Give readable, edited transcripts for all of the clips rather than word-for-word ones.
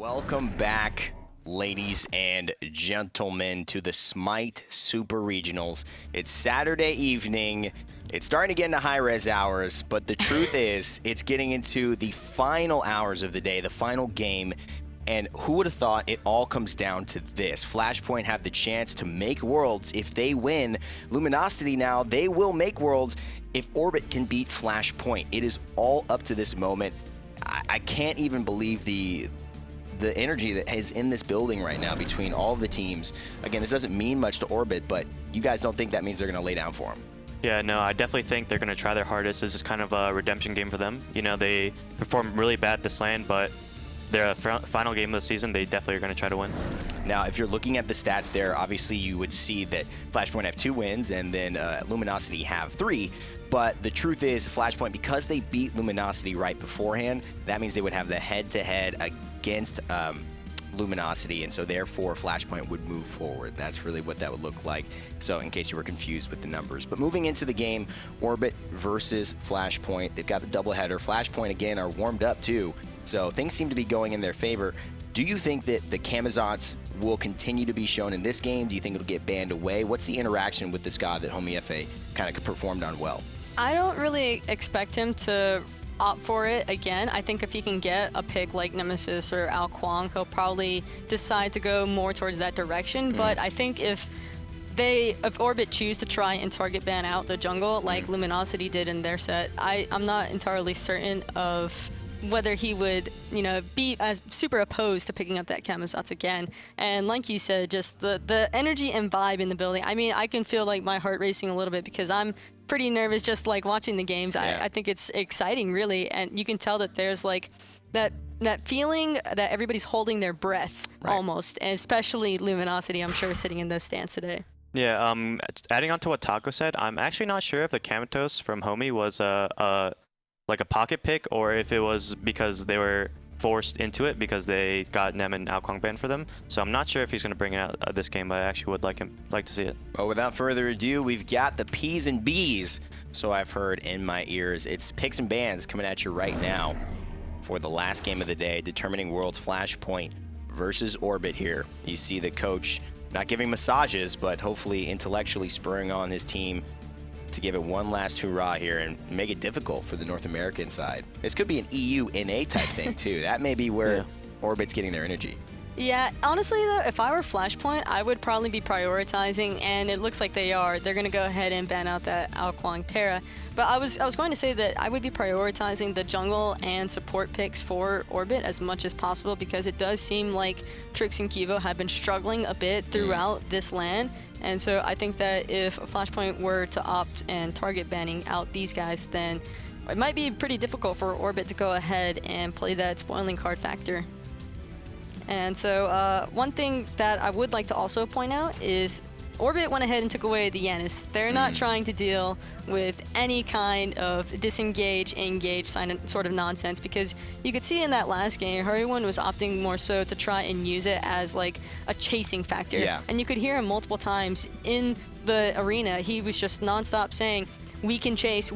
Welcome back, ladies and gentlemen, to the Smite Super Regionals. It's Saturday evening. It's starting to get into hi-rez hours, but the truth is, it's getting into the final hours of the day, the final game. And who would have thought it all comes down to this? Flashpoint have the chance to make Worlds if they win. Luminosity now, they will make Worlds if Orbit can beat Flashpoint. It is all up to this moment. I can't even believe the energy that is in this building right now between all of the teams. Again, this doesn't mean much to Orbit, but you guys don't think that means they're going to lay down for him? Yeah, no, I definitely think they're going to try their hardest. This is kind of a redemption game for them. You know, they performed really bad this LAN, but their final game of the season, they definitely are going to try to win. Now, if you're looking at the stats there, obviously you would see that Flashpoint have 2 wins and then Luminosity have 3. But the truth is, Flashpoint, because they beat Luminosity right beforehand, that means they would have the head-to-head against Luminosity, and so therefore Flashpoint would move forward. That's really what that would look like, so in case you were confused with the numbers. But moving into the game, Orbit versus Flashpoint. They've got the doubleheader. Flashpoint, again, are warmed up too, so things seem to be going in their favor. Do you think that the Camazotz will continue to be shown in this game? Do you think it'll get banned away? What's the interaction with this god that Homiefe kind of performed on well? I don't really expect him to opt for it again. I think if he can get a pick like Nemesis or Al Kwong, he'll probably decide to go more towards that direction. But I think if Orbit choose to try and target ban out the jungle like Luminosity did in their set, I'm not entirely certain of whether he would, you know, be as super opposed to picking up that Camazotz again. And like you said, just the energy and vibe in the building. I mean, I can feel like my heart racing a little bit because I'm pretty nervous just like watching the games. Yeah. I think it's exciting, really, and you can tell that there's like that feeling that everybody's holding their breath almost, and especially Luminosity, I'm sure, sitting in those stands today. Yeah, adding on to what Taco said, I'm actually not sure if the Camazotz from Homie was like a pocket pick, or if it was because they were forced into it because they got Nem and Al Kwong banned for them. So I'm not sure if he's going to bring it out this game, but I actually would like to see it. Well, without further ado, we've got the P's and B's, so I've heard in my ears. It's picks and bans coming at you right now for the last game of the day, determining World's Flashpoint versus Orbit here. You see the coach not giving massages, but hopefully intellectually spurring on his team to give it one last hurrah here and make it difficult for the North American side. This could be an EU NA type thing too. That may be where Orbit's getting their energy. Yeah, honestly though, if I were Flashpoint, I would probably be prioritizing, and it looks like they are. They're going to go ahead and ban out that Al Kwong Terra. But I was going to say that I would be prioritizing the jungle and support picks for Orbit as much as possible, because it does seem like Trix and Qvo have been struggling a bit throughout this LAN. And so I think that if Flashpoint were to opt and target banning out these guys, then it might be pretty difficult for Orbit to go ahead and play that spoiling card factor. And so one thing that I would like to also point out is Orbit went ahead and took away the Yanis. They're not trying to deal with any kind of disengage, engage sort of nonsense, because you could see in that last game, Hurriwind was opting more so to try and use it as like a chasing factor. Yeah. And you could hear him multiple times in the arena. He was just nonstop saying, we can chase,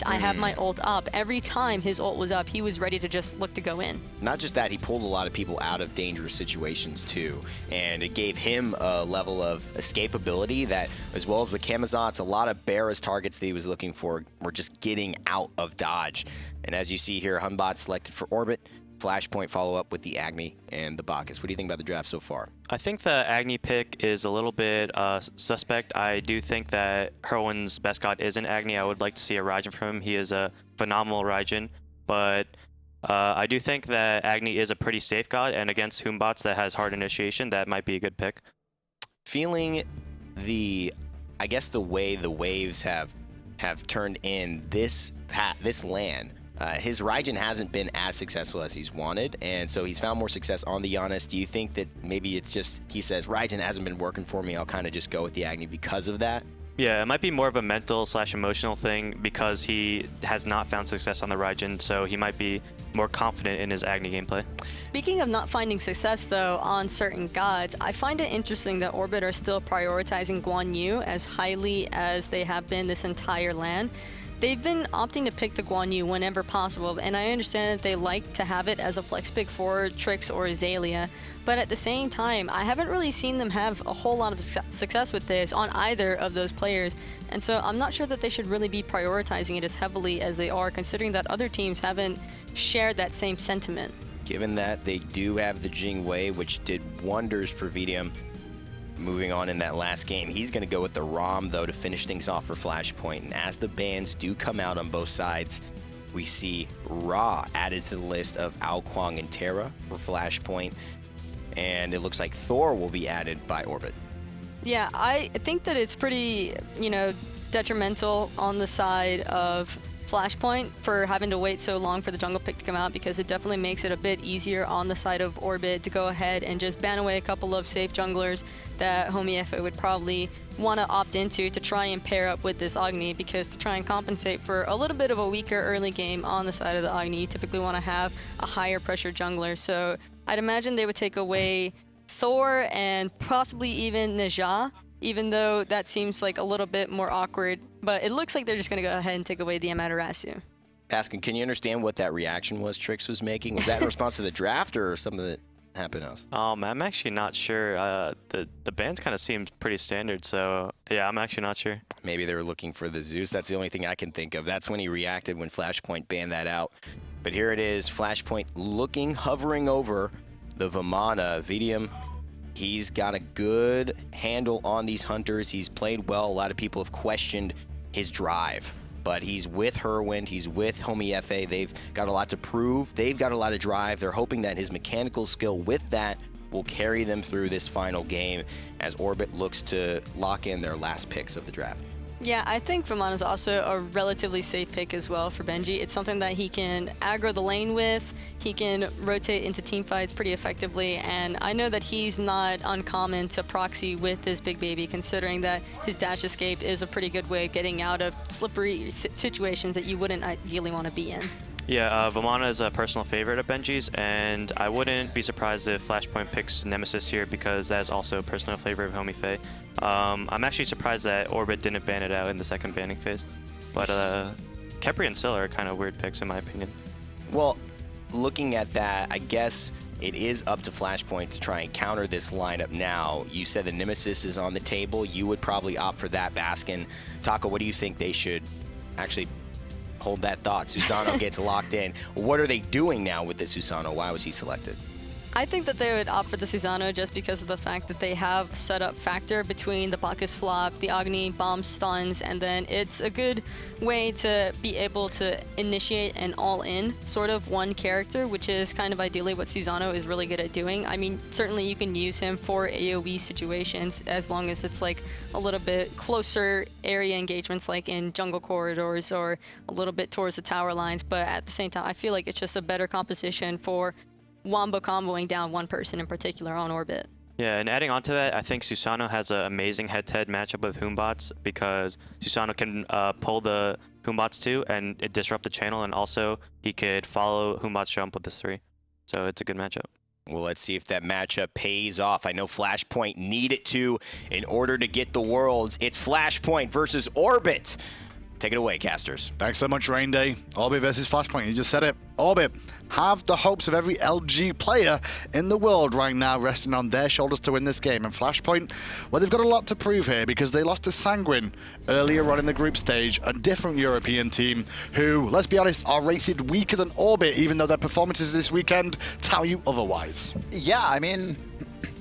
I have my ult up. Every time his ult was up, he was ready to just look to go in. Not just that, he pulled a lot of people out of dangerous situations too, and it gave him a level of escapability that, as well as the Camazotz, a lot of Barra's targets that he was looking for were just getting out of dodge. And as you see here, Humbot selected for Orbit. Flashpoint follow up with the Agni and the Bacchus. What do you think about the draft so far? I think the Agni pick is a little bit suspect. I do think that Hurricand's best god is an Agni. I would like to see a Raijin from him. He is a phenomenal Raijin, but I do think that Agni is a pretty safe god, and against Homebots that has hard initiation, that might be a good pick. Feeling I guess the way the waves have turned in this LAN, his Raijin hasn't been as successful as he's wanted, and so he's found more success on the Giannis. Do you think that maybe it's just, he says, Raijin hasn't been working for me, I'll kind of just go with the Agni because of that? Yeah, it might be more of a mental/emotional thing because he has not found success on the Raijin, so he might be more confident in his Agni gameplay. Speaking of not finding success, though, on certain gods, I find it interesting that Orbit are still prioritizing Guan Yu as highly as they have been this entire LAN. they've been opting to pick the Guan Yu whenever possible, and I understand that they like to have it as a flex pick for Trix or Xaliea, but at the same time, I haven't really seen them have a whole lot of success with this on either of those players, and so I'm not sure that they should really be prioritizing it as heavily as they are, considering that other teams haven't shared that same sentiment. Given that they do have the Jing Wei, which did wonders for Vetium moving on in that last game. He's going to go with the Ram, though, to finish things off for Flashpoint. And as the bans do come out on both sides, we see Ra added to the list of Ao Kuang and Terra for Flashpoint. And it looks like Thor will be added by Orbit. Yeah, I think that it's pretty, detrimental on the side of Flashpoint for having to wait so long for the jungle pick to come out, because it definitely makes it a bit easier on the side of Orbit to go ahead and just ban away a couple of safe junglers that Homiefe would probably want to opt into to try and pair up with this Agni, because to try and compensate for a little bit of a weaker early game on the side of the Agni, you typically want to have a higher pressure jungler. So I'd imagine they would take away Thor and possibly even Neja, even though that seems like a little bit more awkward, but it looks like they're just going to go ahead and take away the Amaterasu. Pascal, can you understand what that reaction was Trix was making? Was that in response to the draft or something that happened else? I'm actually not sure. The bans kind of seems pretty standard, so yeah, I'm actually not sure. Maybe they were looking for the Zeus. That's the only thing I can think of. That's when he reacted when Flashpoint banned that out. But here it is, Flashpoint hovering over the Vamana. Vetium, he's got a good handle on these hunters. He's played well. A lot of people have questioned his drive, but he's with Hurriwind. He's with Homiefe. They've got a lot to prove. They've got a lot of drive. They're hoping that his mechanical skill with that will carry them through this final game as Orbit looks to lock in their last picks of the draft. Yeah, I think Vamana is also a relatively safe pick as well for Benji. It's something that he can aggro the lane with, he can rotate into team fights pretty effectively, and I know that he's not uncommon to proxy with this big baby, considering that his dash escape is a pretty good way of getting out of slippery situations that you wouldn't ideally want to be in. Yeah, Vamana is a personal favorite of Benji's, and I wouldn't be surprised if Flashpoint picks Nemesis here, because that is also a personal favorite of Homiefe. I'm actually surprised that Orbit didn't ban it out in the second banning phase. But Khepri and Scylla are kind of weird picks in my opinion. Well, looking at that, I guess it is up to Flashpoint to try and counter this lineup now. You said the Nemesis is on the table. You would probably opt for that, Baskin. Taco, what do you think they should actually hold that thought? Susano gets locked in. What are they doing now with the Susano? Why was he selected? I think that they would opt for the Susano just because of the fact that they have setup factor between the Bacchus flop, the Agni, bomb stuns, and then it's a good way to be able to initiate an all-in sort of one character, which is kind of ideally what Susano is really good at doing. I mean, certainly you can use him for AoE situations as long as it's like a little bit closer area engagements like in jungle corridors or a little bit towards the tower lines, but at the same time, I feel like it's just a better composition for wombo comboing down one person in particular on Orbit. Yeah, and adding on to that, I think Susano has an amazing head-to-head matchup with Hoombots, because Susano can pull the Hoombots too and it disrupt the channel, and also he could follow Hoombots jump with this 3. So it's a good matchup. Well, let's see if that matchup pays off. I know Flashpoint need it to in order to get the Worlds. It's Flashpoint versus Orbit. Take it away, casters. Thanks so much, Rain Day. Orbit versus Flashpoint. You just said it. Orbit have the hopes of every LG player in the world right now resting on their shoulders to win this game. And Flashpoint, well, they've got a lot to prove here because they lost to Sanguine earlier on in the group stage, a different European team who, let's be honest, are rated weaker than Orbit, even though their performances this weekend tell you otherwise. Yeah, I mean,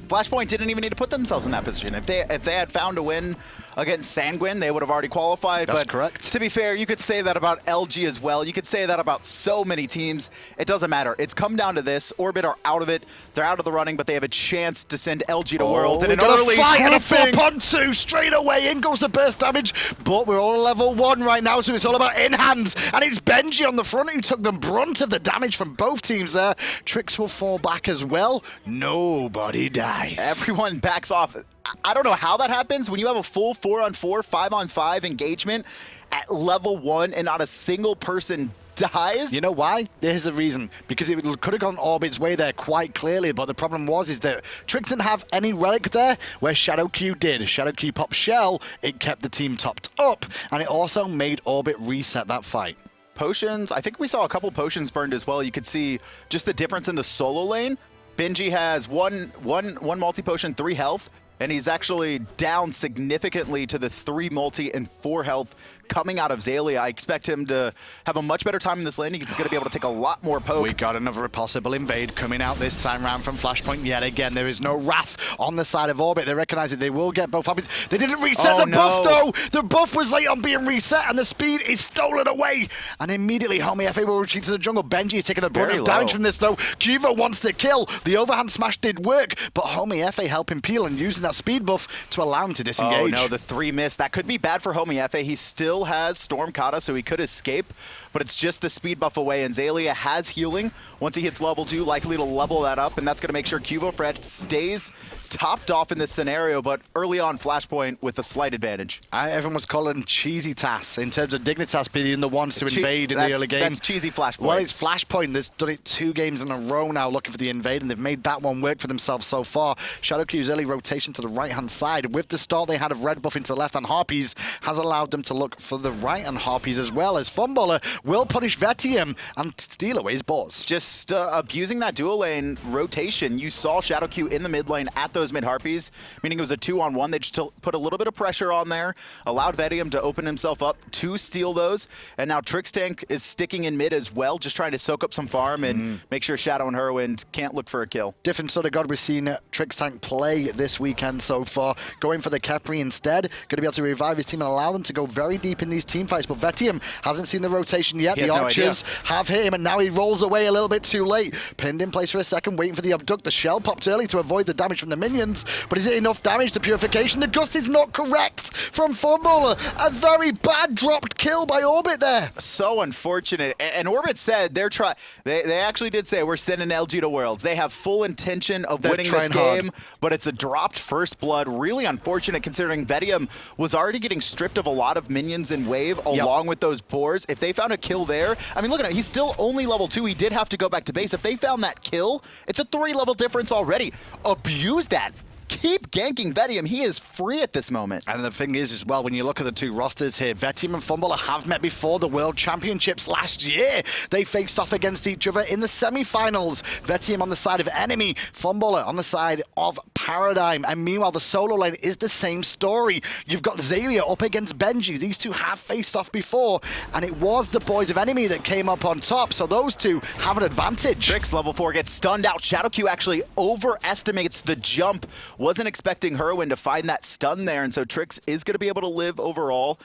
Flashpoint didn't even need to put themselves in that position. If they had found a win against Sanguine, they would have already qualified. That's but correct. To be fair, you could say that about LG as well. You could say that about so many teams. It doesn't matter. It's come down to this. Orbit are out of it. They're out of the running, but they have a chance to send LG to Worlds in an early fight and a grouping. 4-on-2 straight away. In goes the burst damage, but we're all level 1 right now, so it's all about in-hands. And it's Benji on the front who took the brunt of the damage from both teams there. Trix will fall back as well. Nobody dies. Everyone backs off. I don't know how that happens when you have a full 4-on-4, 5-on-5 engagement at level 1 and not a single person dies. You know why? Here's the reason. Because it could have gone Orbit's way there quite clearly, but the problem is that Trix didn't have any relic there, where Shadowq did. Shadowq popped Shell, it kept the team topped up, and it also made Orbit reset that fight. Potions, I think we saw a couple potions burned as well. You could see just the difference in the solo lane. Benji has one multi-potion, 3 health, and he's actually down significantly to the 3 multi and 4 health coming out of Xaliea. I expect him to have a much better time in this lane. He's going to be able to take a lot more poke. We got another possible invade coming out this time round from Flashpoint yet again. There is no Wrath on the side of Orbit. They recognize that they will get both happy. They didn't reset the buff though. The buff was late on being reset and the speed is stolen away. And immediately Homiefe will retreat to the jungle. Benji is taking a brunt of damage from this though. Qvo wants to kill. The overhand smash did work, but Homiefe helping peel and using that speed buff to allow him to disengage. Oh no, the 3 miss. That could be bad for Homiefe. He still has Storm Kata, so he could escape, but it's just the speed buff away, and Xaliea has healing. Once he hits level 2, likely to level that up, and that's going to make sure QvoFred stays topped off in this scenario, but early on Flashpoint with a slight advantage. Everyone was calling cheesy TAS in terms of Dignitas being the ones to invade in the early game. That's cheesy Flashpoint. Well, it's Flashpoint that's done it 2 games in a row now looking for the invade, and they've made that one work for themselves so far. Shadowq's early rotation to the right-hand side with the start they had of red buff into the left-hand Harpies has allowed them to look for the right-hand Harpies as well, as Funballer will punish Vetium and steal away his boars. Just abusing that dual lane rotation. You saw Shadowq in the mid lane at those mid Harpies, meaning it was a 2-on-1. They just put a little bit of pressure on there, allowed Vetium to open himself up to steal those, and now Trixtank is sticking in mid as well, just trying to soak up some farm and make sure Shadow and Hurriwind can't look for a kill. Different sort of god we've seen Trixtank play this weekend so far, going for the Khepri instead, going to be able to revive his team and allow them to go very deep in these team fights, but Vetium hasn't seen the rotation yet. The archers have hit him, and now he rolls away a little bit too late. Pinned in place for a second, waiting for the abduct. The shell popped early to avoid the damage from the minions, but is it enough damage to purification? The gust is not correct from Funballer. A very bad dropped kill by Orbit there. So unfortunate. And Orbit said they actually did say we're sending LG to Worlds. They have full intention of winning this game, but it's a dropped first blood. Really unfortunate considering Vetium was already getting stripped of a lot of minions in wave along with those boars. If they found a kill there, I mean, look at him. He's still only level 2. He did have to go back to base. If they found that kill, it's a 3-level difference already. Abuse that. Keep ganking Vetium. He is free at this moment. And the thing is as well, when you look at the 2 rosters here, Vetium and Funballer have met before the World Championships last year. They faced off against each other in the semi-finals. Vetium on the side of Enemy, Funballer on the side of Paradigm. And meanwhile, the solo lane is the same story. You've got Xaliea up against Benji. These 2 have faced off before, and it was the boys of Enemy that came up on top. So those 2 have an advantage. Trix level 4 gets stunned out. Shadowq actually overestimates the jump. Wasn't expecting Hurriwind to find that stun there, and so Trix is going to be able to live overall.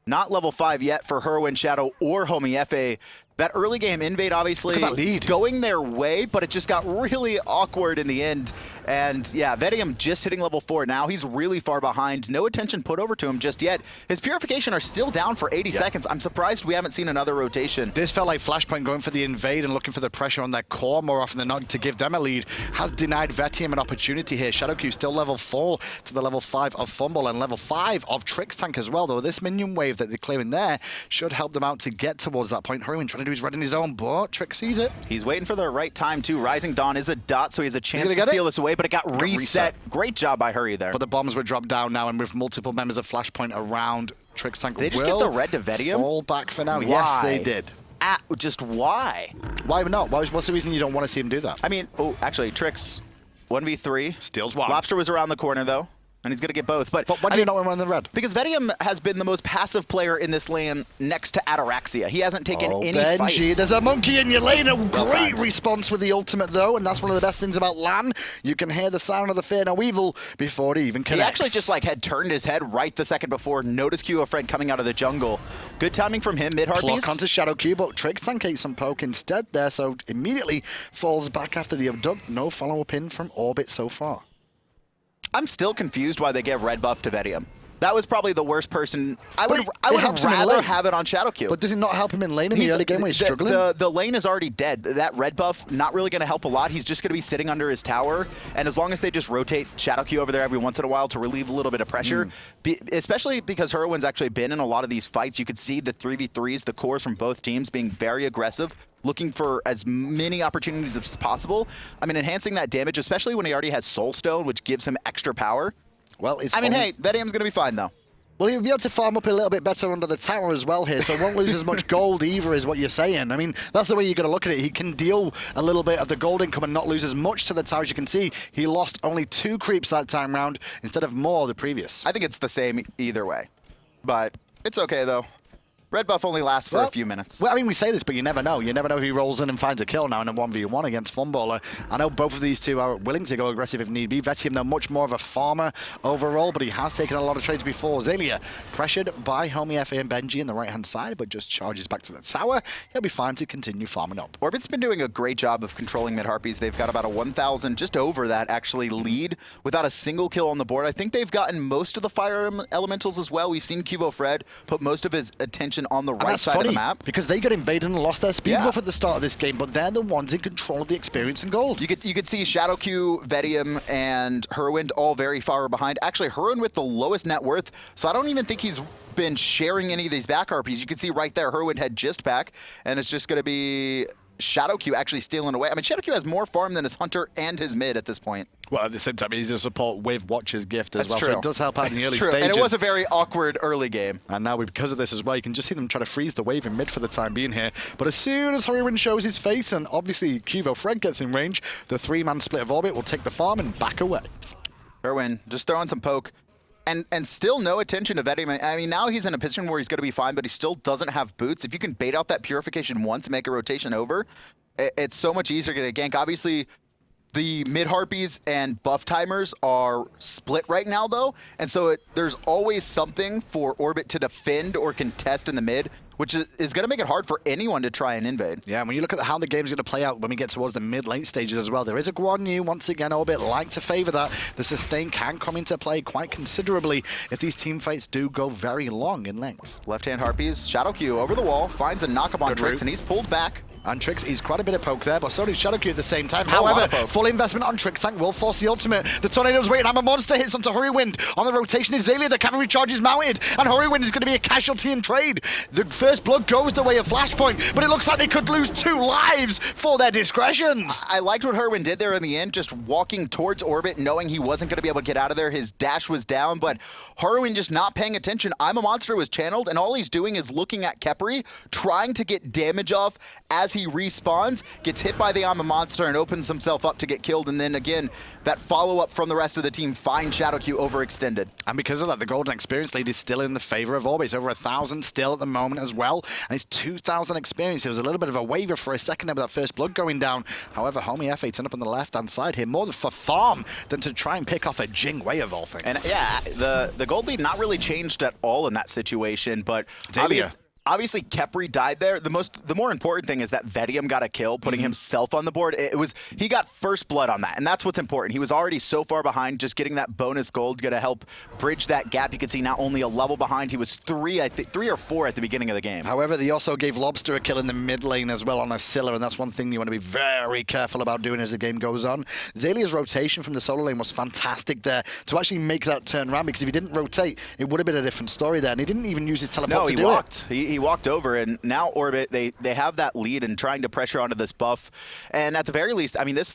Not level 5 yet for Hurriwind, Shadow, or Homiefe. That early game invade obviously going their way, but it just got really awkward in the end. And yeah, Vetium just hitting level 4 now. He's really far behind. No attention put over to him just yet. His purification are still down for 80 seconds. I'm surprised we haven't seen another rotation. This felt like Flashpoint going for the invade and looking for the pressure on their core more often than not to give them a lead. Has denied Vetium an opportunity here. Shadowq still level 4 to the level 5 of Funballer and level 5 of Trixtank as well, though this minion wave that they're clearing there should help them out to get towards that point. Hurriwind trying to do his red in his own, but Trix sees it. He's waiting for the right time too. Rising Dawn is a dot, so he has a chance to steal this away, but it got reset. Great job by Hurry there. But the bombs were dropped down now, and with multiple members of Flashpoint around, Trixtank they just give the red to Vetium? Fall back for now. Why? Yes, they did. Just why? Why not? What's the reason you don't want to see him do that? I mean, actually, Trix 1v3. Steals one. Lawbster was around the corner though, and he's going to get both. But why do you not want to run the red? Because Vetium has been the most passive player in this lane next to Ataraxia. He hasn't taken any Benji, fights. There's a monkey in your lane. A great response with the ultimate, though, and that's one of the best things about LAN. You can hear the sound of the Fear No Evil before it even connects. He actually just had turned his head right the second before, noticed QvoFred coming out of the jungle. Good timing from him, mid-Harpies. Clock onto Shadowq, but Trixtank ate some poke instead there, so immediately falls back after the abduct. No follow-up in from Orbit so far. I'm still confused why they gave red buff to Vetium. That was probably the worst person. I would it rather helps him in lane. have it on Shadowq. But does it not help him in lane in the early game when he's struggling? The lane is already dead. That red buff, not really going to help a lot. He's just going to be sitting under his tower. And as long as they just rotate Shadowq over there every once in a while to relieve a little bit of pressure, especially because Hurriwind's actually been in a lot of these fights, you could see the 3v3s, the cores from both teams being very aggressive, looking for as many opportunities as possible. I mean, enhancing that damage, especially when he already has Soul Stone, which gives him extra power. Well, I mean, hey, Vetium's going to be fine, though. Well, he'll be able to farm up a little bit better under the tower as well here, so won't lose as much gold either, is what you're saying. I mean, that's the way you're going to look at it. He can deal a little bit of the gold income and not lose as much to the tower. As you can see, he lost only 2 creeps that time round instead of more the previous. I think it's the same either way, but it's okay, though. Red buff only lasts for a few minutes. Well, I mean, we say this, but you never know. You never know if he rolls in and finds a kill now in a 1v1 against Funballer. I know both of these two are willing to go aggressive if need be. Vetium, though, much more of a farmer overall, but he has taken a lot of trades before. Xaliea, pressured by Homiefe and Benji on the right-hand side, but just charges back to the tower. He'll be fine to continue farming up. Orbit's been doing a great job of controlling mid-harpies. They've got about a 1,000, just over that, actually, lead without a single kill on the board. I think they've gotten most of the fire elementals as well. We've seen QvoFred put most of his attention on the right side of the map. Because they got invaded and lost their speed buff at the start of this game, but they're the ones in control of the experience and gold. You could see Shadowq, Vetium, and Hurriwind all very far behind. Actually, Hurriwind with the lowest net worth, so I don't even think he's been sharing any of these back RPs. You can see right there, Hurriwind had just back, and it's just going to be Shadowq actually stealing away. I mean, Shadowq has more farm than his Hunter and his mid at this point. Well, at the same time, he's a support with Watcher's gift as That's well, true. so it does help out in the early true. stages. And it was a very awkward early game. And now, because of this as well, you can just see them try to freeze the wave in mid for the time being here. But as soon as Hurriwind shows his face, and obviously QvoFred gets in range, the 3-man split of Orbit will take the farm and back away. Hurriwind just throwing some poke. And still no attention to Vetium. I mean, now he's in a position where he's going to be fine, but he still doesn't have boots. If you can bait out that purification once, make a rotation over, it's so much easier to gank. Obviously, the mid-harpies and buff timers are split right now, though, and so there's always something for Orbit to defend or contest in the mid, which is going to make it hard for anyone to try and invade. Yeah, when you look at how the game's going to play out when we get towards the mid-late stages as well, there is a Guan once again. Orbit like to favor that. The sustain can come into play quite considerably if these team fights do go very long in length. Left-hand harpies, Shadowq over the wall, finds a knock-up on Trix, and he's pulled back. And Trix, he's quite a bit of poke there, but so did Shadowq at the same time. A lot of However, poke. full investment on Trixtank will force the ultimate. The Tornado's waiting. I'm a monster hits onto Hurriwind. On the rotation is Xaliea. The cavalry charge is mounted, and Hurriwind is going to be a casualty in trade. The first blood goes the way of Flashpoint, but it looks like they could lose 2 lives for their discretions. I liked what Hurriwind did there in the end, just walking towards Orbit, knowing he wasn't going to be able to get out of there. His dash was down, but Hurriwind just not paying attention. I'm a Monster was channeled, and all he's doing is looking at Khepri, trying to get damage off as he respawns, gets hit by the I'm a Monster and opens himself up to get killed, and then again, that follow-up from the rest of the team finds Shadowq overextended. And because of that, the golden experience lead is still in the favor of Orbit. It's over 1,000 still at the moment as well, and it's 2,000 experience. It was a little bit of a waiver for a second there with that first blood going down. However, Homiefe turned up on the left-hand side here, more for farm than to try and pick off a Jing way of all things. And yeah, the gold lead not really changed at all in that situation, but obviously Khepri died there. The more important thing is that Vetium got a kill, putting himself on the board. He got first blood on that, and that's what's important. He was already so far behind, just getting that bonus gold gonna help bridge that gap. You can see now only a level behind. He was 3 or 4 at the beginning of the game. However, they also gave Lawbster a kill in the mid lane as well on a Scylla, and that's one thing you want to be very careful about doing as the game goes on. Xalia's rotation from the solo lane was fantastic there to actually make that turn around, because if he didn't rotate, it would have been a different story there, and he didn't even use his teleport to do it. He walked over, and now Orbit, they have that lead and trying to pressure onto this buff. And at the very least, I mean, this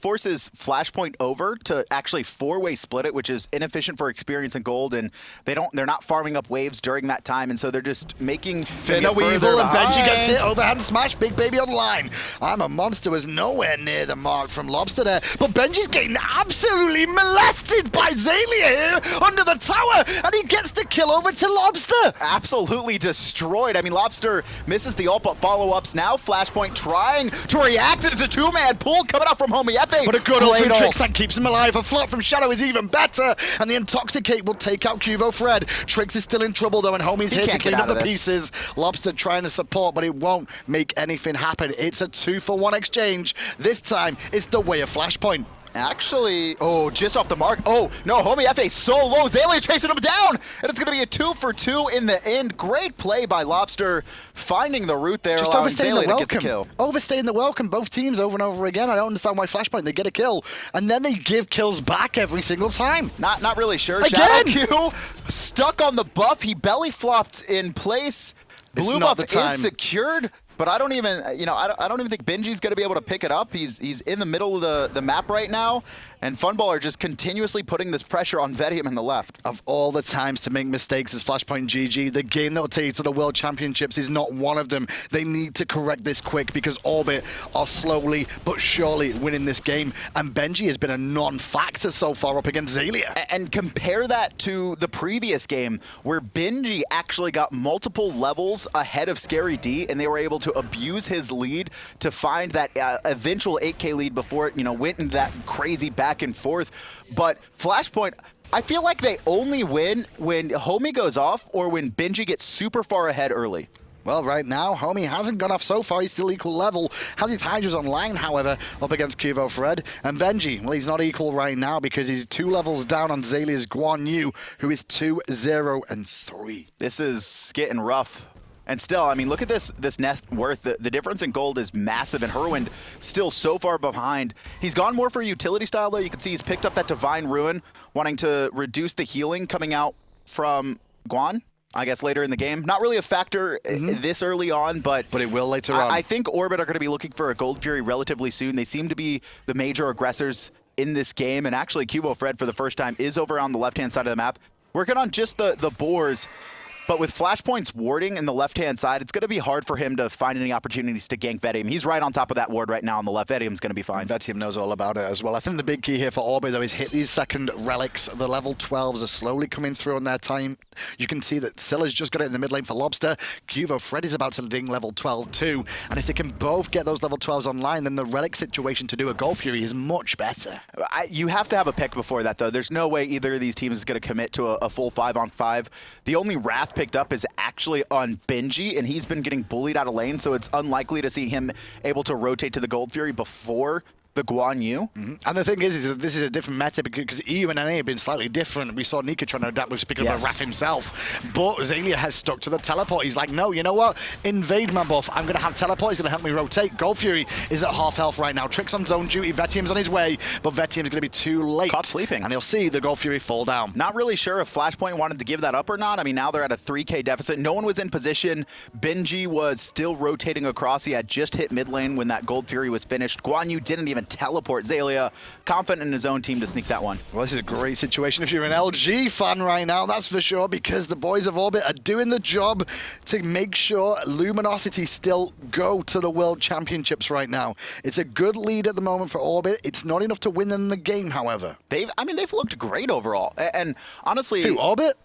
forces Flashpoint over to actually 4-way split it, which is inefficient for experience and gold, and they're not farming up waves during that time, and so they're just making Finna Weevil, and Benji gets hit, overhand smash, Big Baby online. I'm a Monster was nowhere near the mark from Lawbster there, but Benji's getting absolutely molested by Xaliea here under the tower, and he gets the kill over to Lawbster. Absolutely destroyed. I mean, Lawbster misses the ult, but follow-ups now. Flashpoint trying to react. It's a 2-man pull coming up from Homiefe. But a good ult from Trixtank keeps him alive. A flop from Shadow is even better, and the Intoxicate will take out QvoFred. Trix is still in trouble though, and Homie's here to clean up the pieces. Lawbster trying to support, but it won't make anything happen. It's a 2-for-1 exchange. This time, it's the way of Flashpoint. Actually, oh, just off the mark. Oh, no, Homiefe so low. Xaliea chasing him down, and it's going to be a 2 for 2 in the end. Great play by Lawbster, finding the route there, Just allowing overstaying Xaliea the to get the welcome. kill. Overstaying the welcome, both teams over and over again. I don't understand why Flashpoint, they get a kill, and then they give kills back every single time. Not really sure. Again! Shadowq stuck on the buff. He belly flopped in place. It's Blue not buff the time. is secured, but I don't even, I don't even think Benji's going to be able to pick it up. He's in the middle of the map right now, and Funballer just continuously putting this pressure on Vetium in the left. Of all the times to make mistakes as Flashpoint GG, the game that will take you to the World Championships is not one of them. They need to correct this quick because Orbit are slowly but surely winning this game, and Benji has been a non-factor so far up against Xaliea. And compare that to the previous game where Benji actually got multiple levels ahead of Scary D, and they were able to abuse his lead to find that eventual 8K lead before it, went into that crazy back and forth. But Flashpoint, I feel like they only win when Homie goes off or when Benji gets super far ahead early. Well, right now, Homie hasn't gone off so far. He's still equal level. Has his hi-rez online, however, up against QvoFred. And Benji, well, he's not equal right now because he's 2 levels down on Xalia's Guan, who is 2-0-3. This is getting rough. And still, I mean, look at this net worth. The difference in gold is massive, and Hurriwind still so far behind. He's gone more for utility style, though. You can see he's picked up that Divine Ruin, wanting to reduce the healing coming out from Guan, I guess, later in the game. Not really a factor this early on, but it will later on. I think Orbit are going to be looking for a Gold Fury relatively soon. They seem to be the major aggressors in this game, and actually QvoFred for the first time is over on the left-hand side of the map, working on just the boars. But with Flashpoint's warding in the left-hand side, it's going to be hard for him to find any opportunities to gank Vetium. He's right on top of that ward right now on the left. Vetium's going to be fine. Vetium knows all about it as well. I think the big key here for Orbit, though, is hit these second relics. The level 12s are slowly coming through on their time. You can see that Scylla's just got it in the mid lane for Lawbster. QvoFred is about to ding level 12 too. And if they can both get those level 12s online, then the relic situation to do a Gold Fury is much better. You have to have a pick before that, though. There's no way either of these teams is going to commit to a full 5-on-5. The only Wrath picked up is actually on Benji, and he's been getting bullied out of lane, so it's unlikely to see him able to rotate to the Gold Fury before the Guan Yu. And the thing is that this is a different meta because EU and NA have been slightly different. We saw Nika trying to adapt with picking up a Wrath himself, but Xaliea has stuck to the teleport. He's like, no, you know what? Invade my buff. I'm going to have teleport. He's going to help me rotate. Gold Fury is at half health right now. Trix on zone duty. Vetium's on his way, but Vetium's going to be too late. Caught sleeping. And he'll see the Gold Fury fall down. Not really sure if Flashpoint wanted to give that up or not. I mean, now they're at a 3K deficit. No one was in position. Benji was still rotating across. He had just hit mid lane when that Gold Fury was finished. Guan Yu didn't even teleport. Xaliea confident in his own team to sneak that one. Well, this is a great situation if you're an LG fan right now, that's for sure, because the boys of Orbit are doing the job to make sure Luminosity still go to the World Championships right now. It's a good lead at the moment for Orbit. It's not enough to win them the game, however. They've looked great overall. And honestly... Who, Orbit?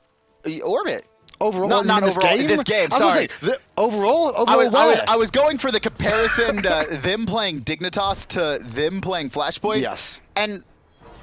Orbit. Overall, not in this overall. game? This game, I was sorry. gonna say, overall I was going for the comparison to them playing Dignitas to them playing Flashpoint. Yes. And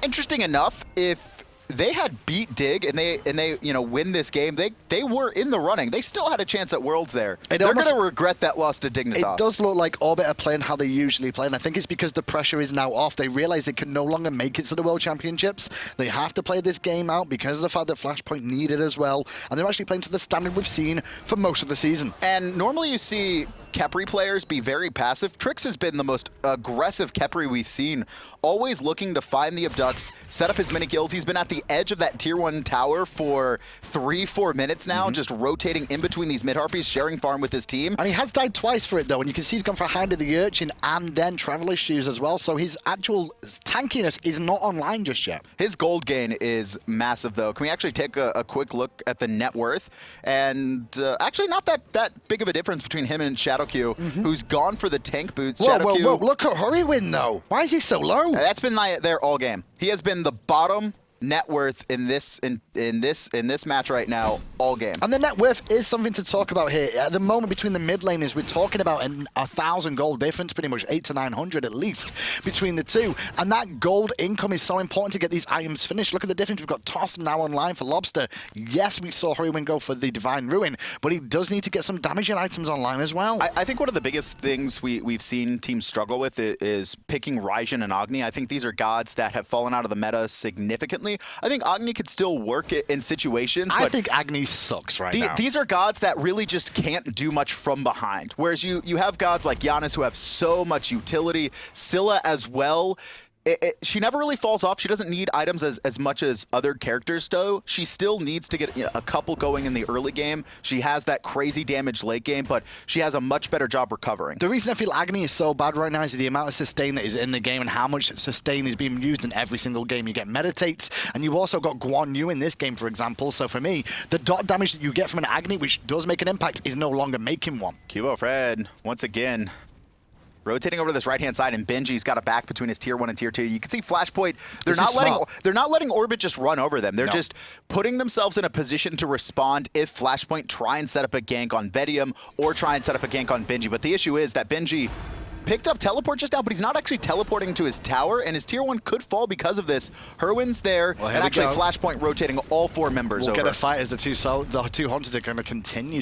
interesting enough, if they had beat Dig and they win this game, they were in the running. They still had a chance at Worlds there. They're going to regret that loss to Dignitas. It does look like Orbit are playing how they usually play, and I think it's because the pressure is now off. They realize they can no longer make it to the World Championships. They have to play this game out because of the fact that Flashpoint need it as well, and they're actually playing to the standard we've seen for most of the season. And normally you see Khepri players be very passive. Trix has been the most aggressive Khepri we've seen, always looking to find the abducts, set up as many kills. He's been at the edge of that tier 1 tower for 3-4 minutes now, just rotating in between these mid-harpies, sharing farm with his team. And he has died twice for it, though, and you can see he's gone for Hand of the Urchin and then Traveler's Shoes as well, so his actual tankiness is not online just yet. His gold gain is massive, though. Can we actually take a quick look at the net worth? And actually not that big of a difference between him and Shadowq, who's gone for the tank boots. Whoa, look at Hurriwind, though. Why is he so low? That's been there all game. He has been the bottom net worth in this match right now all game. And the net worth is something to talk about here. At the moment, between the mid laners, we're talking about 1,000 gold difference, pretty much 800 to 900 at least between the two. And that gold income is so important to get these items finished. Look at the difference. We've got Toth now online for Lawbster. Yes, we saw Hurriwind go for the Divine Ruin, but he does need to get some damaging items online as well. I think one of the biggest things we've seen teams struggle with is picking Raijan and Agni. I think these are gods that have fallen out of the meta significantly. I think Agni could still work in situations. I think Agni sucks now. These are gods that really just can't do much from behind. Whereas you have gods like Giannis who have so much utility, Scylla as well. She never really falls off. She doesn't need items as much as other characters do. She still needs to get a couple going in the early game. She has that crazy damage late game, but she has a much better job recovering. The reason I feel Agni is so bad right now is the amount of sustain that is in the game and how much sustain is being used in every single game. You get meditates, and you've also got Guan Yu in this game, for example. So for me, the dot damage that you get from an Agni, which does make an impact, is no longer making one. QvoFred, once again, rotating over to this right-hand side, and Benji's got a back between his tier 1 and tier 2. You can see Flashpoint, they're not letting Orbit just run over them. They're just putting themselves in a position to respond if Flashpoint try and set up a gank on Vetium or try and set up a gank on Benji. But the issue is that Benji picked up teleport just now, but he's not actually teleporting to his tower, and his tier 1 could fall because of this. Hurriwind's there, and actually Flashpoint rotating all 4 members over. We'll get a fight as the two hunters are going to continue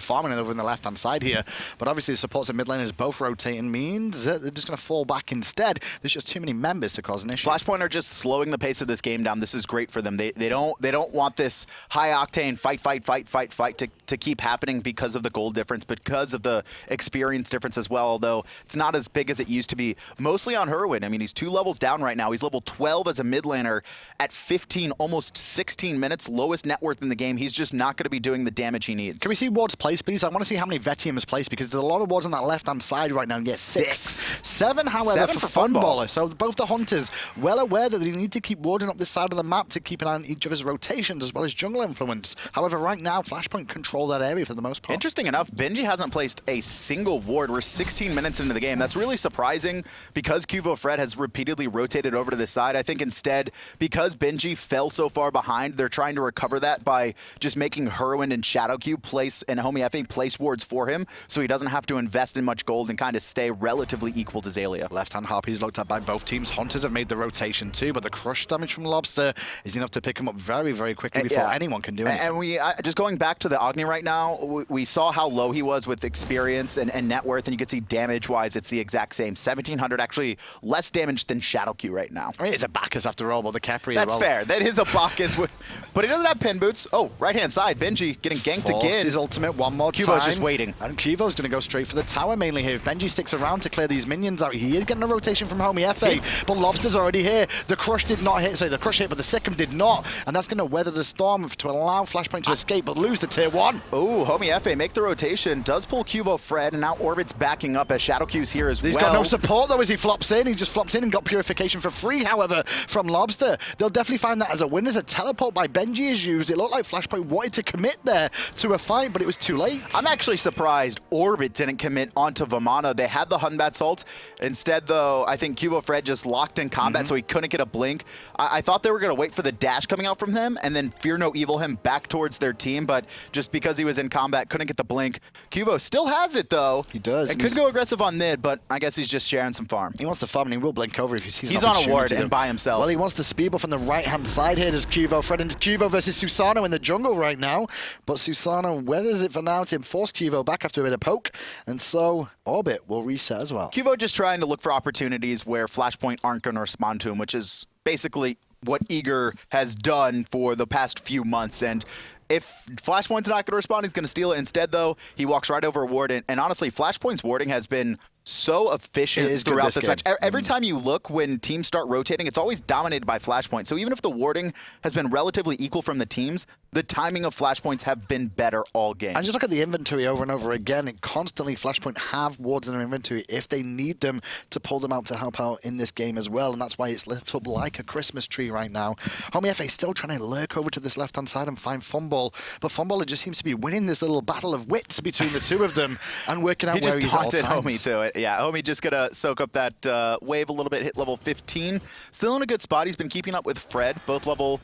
farming over on the left-hand side here. But obviously the supports and mid laners both rotating means that they're just going to fall back instead. There's just too many members to cause an issue. Flashpoint are just slowing the pace of this game down. This is great for them. They don't want this high-octane fight to keep happening because of the gold difference, because of the experience difference as well, although it's not as big as it used to be. Mostly on Hurriwind. I mean, he's 2 levels down right now. He's level 12 as a mid laner at 15, almost 16 minutes, lowest net worth in the game. He's just not going to be doing the damage he needs. Can we see wards placed, please? I want to see how many Vetiums placed, because there's a lot of wards on that left-hand side right now. And 7, however, for Funballer. So both the hunters well aware that they need to keep warding up this side of the map to keep an eye on each other's rotations as well as jungle influence. However, right now, Flashpoint control that area for the most part. Interesting enough, Benji hasn't placed a single ward. We're 16 minutes into the game. That's really surprising because QvoFred has repeatedly rotated over to this side. I think instead, because Benji fell so far behind, they're trying to recover that by just making Hurriwind and Shadowq place and Homiefe place wards for him, so he doesn't have to invest in much gold and kind of stay relatively equal to Xaliea. Left-hand Harpies looked at by both teams. Hunters have made the rotation too, but the crush damage from Lawbster is enough to pick him up very, very quickly before anyone can do anything. And we just going back to the Agni right now, we saw how low he was with experience and net worth, and you can see damage-wise, it's the exact same. 1,700, actually less damage than Shadowq right now. I mean, it's a Bacchus after all, but the Khepri That's fair. That is a Bacchus, but he doesn't have pin boots. Oh, right-hand side, Benji getting ganked again. His ultimate one more time. Qvo's just waiting. And Qvo's going to go straight for the tower mainly here. If Benji sticks around to clear these minions out, he is getting a rotation from Homiefe, but Lawbster's already here. The crush did not hit, sorry, the crush hit, but the Sikkim did not, and that's going to weather the storm to allow Flashpoint to escape, but lose to tier 1. Oh, Homiefe make the rotation, does pull QvoFred, and now Orbit's backing up as Shadowq's here as well. He's got no support though as he flops in. He just flopped in and got purification for free, however, from Lawbster. They'll definitely find that as a win. As a teleport by Benji is used, it looked like Flashpoint wanted to commit there to a fight, but it was too late. I'm actually surprised Orbit didn't commit onto Vamana. They had the Hunbat's ult. Instead, though, I think QvoFred just locked in combat, so he couldn't get a blink. I thought they were going to wait for the dash coming out from him and then Fear No Evil him back towards their team, but just because he was in combat, couldn't get the blink. Qvo still has it, though. He does. And could go aggressive on mid, but I guess he's just sharing some farm. He wants to farm and he will blink over if he sees He's on a ward and by himself. Well, he wants the speed buff on the right-hand side here. There's QvoFred and Qvo versus Susano in the jungle right now, but Susano weathers it for now to force Qvo back after a bit of poke, and so Orbit will reset as well. Qvo just trying to look for opportunities where Flashpoint aren't going to respond to him, which is basically what Eager has done for the past few months. And if Flashpoint's not going to respond, he's going to steal it. Instead, though, he walks right over a ward. And honestly, Flashpoint's warding has been so efficient throughout this match. Every time you look when teams start rotating, it's always dominated by Flashpoint. So even if the warding has been relatively equal from the teams, the timing of Flashpoints have been better all game. And just look at the inventory over and over again. It constantly, Flashpoint have wards in their inventory if they need them to pull them out to help out in this game as well. And that's why it's lit up like a Christmas tree right now. Homiefe still trying to lurk over to this left-hand side and find Funballer. control. But Funballer just seems to be winning this little battle of wits between the two of them and working out where he's at all times. He just taunted Homie to it. Yeah, Homie just gonna soak up that wave a little bit, hit level 15. Still in a good spot. He's been keeping up with Fred, both level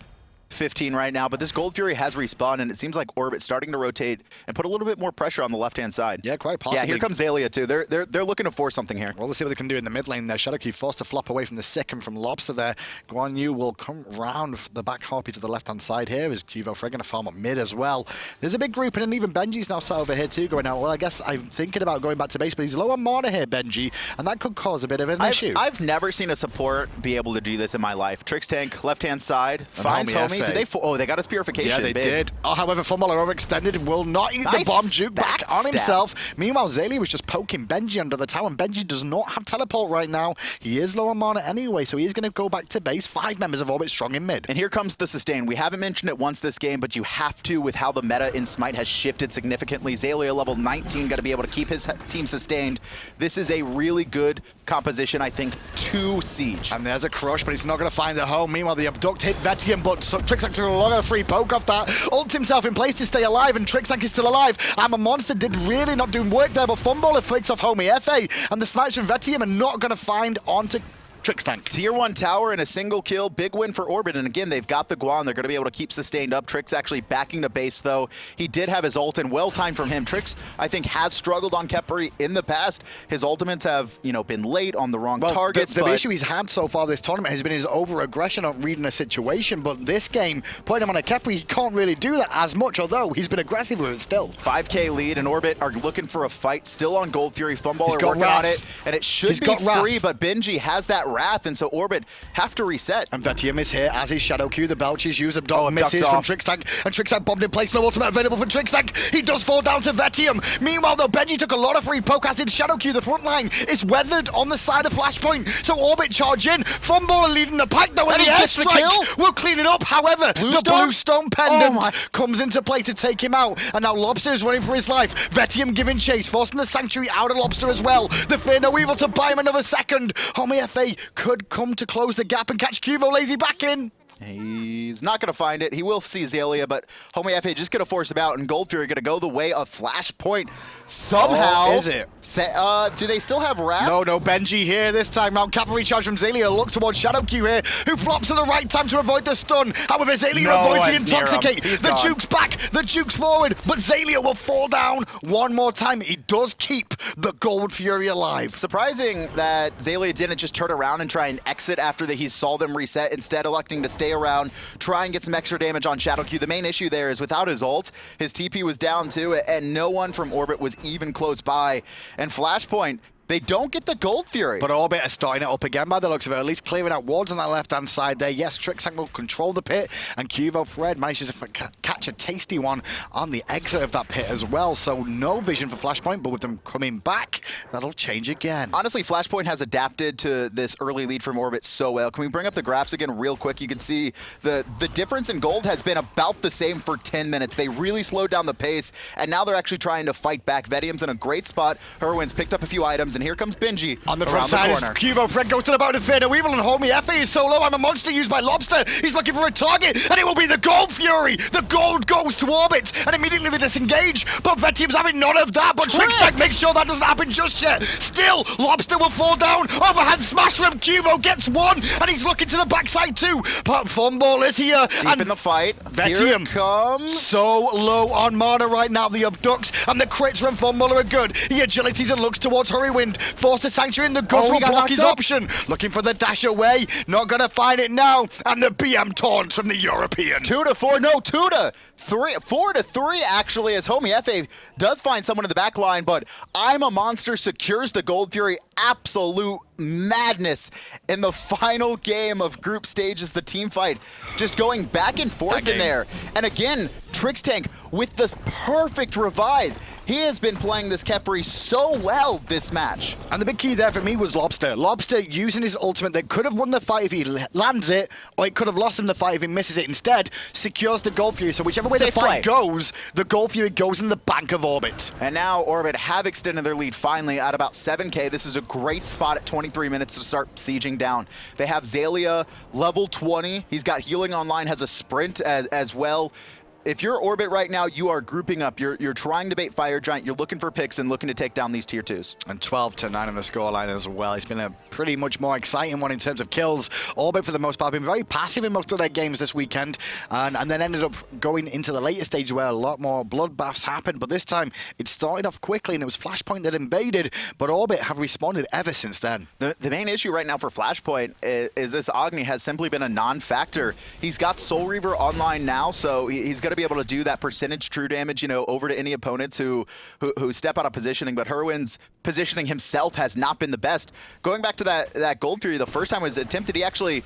15 right now, but this Gold Fury has respawned, and it seems like Orbit's starting to rotate and put a little bit more pressure on the left-hand side. Yeah, quite possibly. Yeah, here comes Xaliea too. They're looking to force something here. Well, let's see what they can do in the mid lane there. Shadowq forced to flop away from the second from Lawbster there. Guan will come round the back harpy to the left-hand side here. Is QvoFred going to farm up mid as well? There's a big group, and even Benji's now sat over here too going out. Well, I guess I'm thinking about going back to base, but he's low on mana here, Benji, and that could cause a bit of an issue. I've never seen a support be able to do this in my life. Trixtank, left-hand side, finds Homie. Did they? Oh, they got his purification. Yeah, they did. Oh, however, Funballer overextended, will not eat the bomb. Juke back on himself. Meanwhile, Xaliea was just poking Benji under the tower, and Benji does not have teleport right now. He is low on mana anyway, so he is going to go back to base. 5 members of Orbit strong in mid. And here comes the sustain. We haven't mentioned it once this game, but you have to with how the meta in Smite has shifted significantly. Xaliea level 19 got to be able to keep his team sustained. This is a really good composition, I think, to Siege. And there's a crush, but he's not going to find the home. Meanwhile, the Abduct hit Vetium, but Trixtank took a lot of free poke off that. Ult himself in place to stay alive, and Trixtank is still alive. I'm a Monster did really not doing work there, but Funballer flicks off Homiefe, and the snipes from Vetium are not going to find onto Trixtank. Tier 1 tower and a single kill. Big win for Orbit. And again, they've got the Guan. They're going to be able to keep sustained up. Trix actually backing to base, though. He did have his ult, and well-timed from him. Trix, I think, has struggled on Khepri in the past. His ultimates have, been late on the wrong targets. The issue he's had so far this tournament has been his over-aggression on reading a situation. But this game, putting him on a Khepri, he can't really do that as much, although he's been aggressive with it still. 5k lead, and Orbit are looking for a fight. Still on Gold Fury. Funballer working on it, and it should be free, but Benji has that Wrath, and so Orbit have to reset. And Vetium is here, as is Shadowq. The Belches use Abduct misses from Trixtank, and Trixtank bombed in place. No ultimate available for Trixtank. He does fall down to Vetium. Meanwhile, though, Benji took a lot of free poke, as did Shadowq. The front line is weathered on the side of Flashpoint, so Orbit charge in. Funballer leading the pack, though, and the airstrike will clean it up. However, the Bluestone pendant comes into play to take him out, and now Lawbster is running for his life. Vetium giving chase, forcing the Sanctuary out of Lawbster as well. The Fear No Evil to buy him another second. Homiefe could come to close the gap and catch Quvo lazy back in. He's not going to find it. He will see Xaliea, but Homiefe just going to force him out, and Gold Fury going to go the way of Flashpoint somehow. Oh, is it? Do they still have Wrath? No, Benji here this time round. Cavalry charge from Xaliea. Look towards Shadowq here, who flops at the right time to avoid the stun. However, Xaliea avoids the Intoxicate. The Juke's back, the Juke's forward, but Xaliea will fall down one more time. He does keep the Gold Fury alive. Surprising that Xaliea didn't just turn around and try and exit after he saw them reset, instead electing to stay around, try and get some extra damage on Shadowq. The main issue there is without his ult, his TP was down too, and no one from Orbit was even close by. And Flashpoint, they don't get the Gold Fury. But Orbit are starting it up again by the looks of it, at least clearing out wards on that left-hand side there. Yes, Trixtank will control the pit, and QvoFred manages to catch a tasty one on the exit of that pit as well. So no vision for Flashpoint, but with them coming back, that'll change again. Honestly, Flashpoint has adapted to this early lead from Orbit so well. Can we bring up the graphs again real quick? You can see the difference in gold has been about the same for 10 minutes. They really slowed down the pace, and now they're actually trying to fight back. Vetium's in a great spot. Hurriwind's picked up a few items, and here comes Benji on the front side. QvoFred goes to the bout of Fear No Evil, and Homiefe is so low. I'm a Monster used by Lawbster. He's looking for a target, and it will be the Gold Fury. The gold goes to Orbit, and immediately they disengage. But Vetium's having none of that. But Trixtank makes sure that doesn't happen just yet. Still, Lawbster will fall down. Overhand smash from Quvo gets one, and he's looking to the backside too. But Funball is here. Deep in the fight. Vetium comes. So low on mana right now. The Abducts and the crits from Funballer are good. He agilities and looks towards Hurriwind. Force the Sanctuary in the Gust will block his option. Looking for the dash away. Not going to find it now. And the BM taunts from the European. 2-4. No, 2-3. 4-3 actually, as Homiefe does find someone in the back line, but I'm a Monster secures the Gold Fury. Absolute madness in the final game of group stages, the team fight. Just going back and forth in there. And again, Trixtank with this perfect revive. He has been playing this Khepri so well this match. And the big key there for me was Lawbster. Lawbster using his ultimate that could have won the fight if he lands it, or it could have lost him the fight if he misses it. Instead, secures the Gold Fury. So whichever way the fight goes, the Gold Fury goes in the bank of Orbit. And now Orbit have extended their lead finally at about 7k. This is a great spot at 23 minutes to start sieging down. They have Xaliea level 20. He's got healing online, has a sprint as well. if you're Orbit right now, you are grouping up. You're trying to bait Fire Giant. You're looking for picks and looking to take down these tier 2s. And 12-9 on the scoreline as well. It's been a pretty much more exciting one in terms of kills. Orbit, for the most part, been very passive in most of their games this weekend, and then ended up going into the later stage where a lot more bloodbaths happened. But this time, it started off quickly, and it was Flashpoint that invaded, but Orbit have responded ever since then. The main issue right now for Flashpoint is this Agni has simply been a non-factor. He's got Soul Reaver online now, so he's going to be able to do that percentage true damage, you know, over to any opponents who step out of positioning. But Hurriwind's positioning himself has not been the best. Going back to that Gold Fury, the first time it was attempted, he actually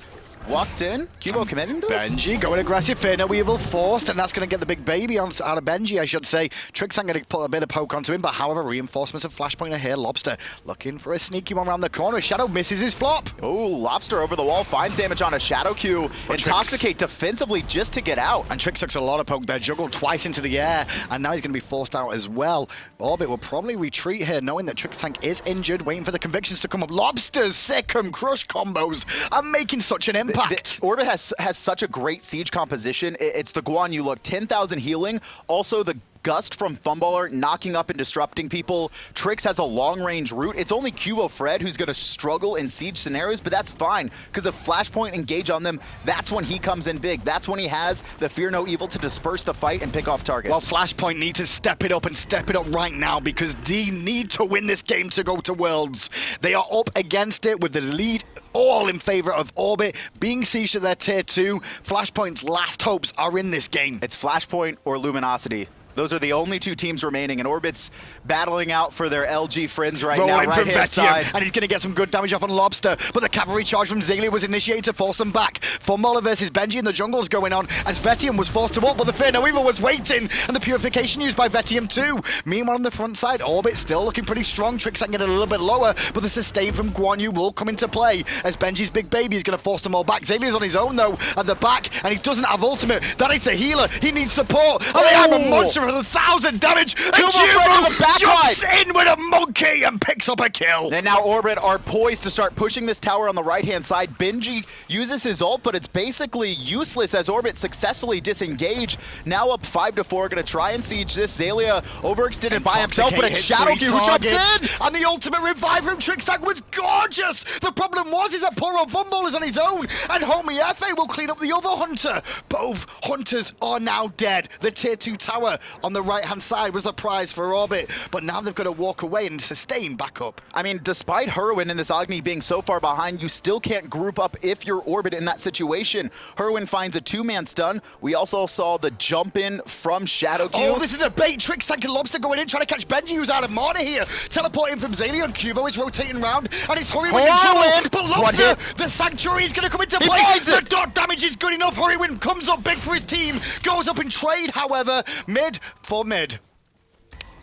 walked in. Qvo committing to this? Benji going aggressive, Fear No Evil forced, and that's going to get the big baby out of Benji, I should say. Trixtank going to put a bit of poke onto him, but however, reinforcements of Flashpoint are here. Lawbster looking for a sneaky one around the corner. Shadowq misses his flop. Oh, Lawbster over the wall finds damage on a Shadowq. Intoxicate defensively just to get out. And Trix took a lot of poke there, juggled twice into the air, and now he's going to be forced out as well. Orbit will probably retreat here, knowing that Trixtank is injured, waiting for the convictions to come up. Lawbster's Sick'em Crush combos are making such an impact. Orbit has such a great siege composition. It's the Guan you look, 10,000 healing, also the Gust from Funballer knocking up and disrupting people. Trix has a long-range route. It's only QvoFred who's going to struggle in siege scenarios, but that's fine, because if Flashpoint engage on them, that's when he comes in big. That's when he has the Fear No Evil to disperse the fight and pick off targets. Well, Flashpoint need to step it up and step it up right now, because they need to win this game to go to Worlds. They are up against it with the lead all in favor of Orbit being sieged at their tier 2. Flashpoint's last hopes are in this game. It's Flashpoint or Luminosity. Those are the only two teams remaining, and Orbit's battling out for their LG friends right now, right-hand side. And he's going to get some good damage off on Lawbster, but the cavalry charge from Xaliea was initiated to force them back. Funballer versus Benji in the jungle's going on, as Vetium was forced to ult, but the Fear No Evil was waiting, and the purification used by Vetium too. Meanwhile, on the front side, Orbit still looking pretty strong. Trixtank getting a little bit lower, but the sustain from Guan Yu will come into play, as Benji's big baby is going to force them all back. Xalia's on his own, though, at the back, and he doesn't have ultimate. That is the healer. He needs support. And they have a monster with 1,000 damage. And Qvo jumps in with a monkey and picks up a kill. And now Orbit are poised to start pushing this tower on the right-hand side. Benji uses his ult, but it's basically useless as Orbit successfully disengage. Now up 5-4, going to try and siege this. Xaliea overextended by himself, but it's Shadowq who jumps in. And the ultimate revive from Trixtank was gorgeous. The problem was is that poor old Funballer is on his own, and Homiefe will clean up the other hunter. Both hunters are now dead. The tier 2 tower on the right-hand side was a prize for Orbit, but now they've got to walk away and sustain back up. I mean, despite Hurriwind and this Agni being so far behind, you still can't group up if you're Orbit in that situation. Hurriwind finds a 2-man stun. We also saw the jump in from Shadowq. Oh, this is a bait. Trixtank and Lawbster going in, trying to catch Benji, who's out of mana here. Teleporting from Xaliea, and Qvo is rotating round, and it's Hurriwind in trouble. But Lawbster, the Sanctuary is going to come into play. The dot damage is good enough. Hurriwind comes up big for his team, goes up in trade, however, mid for mid.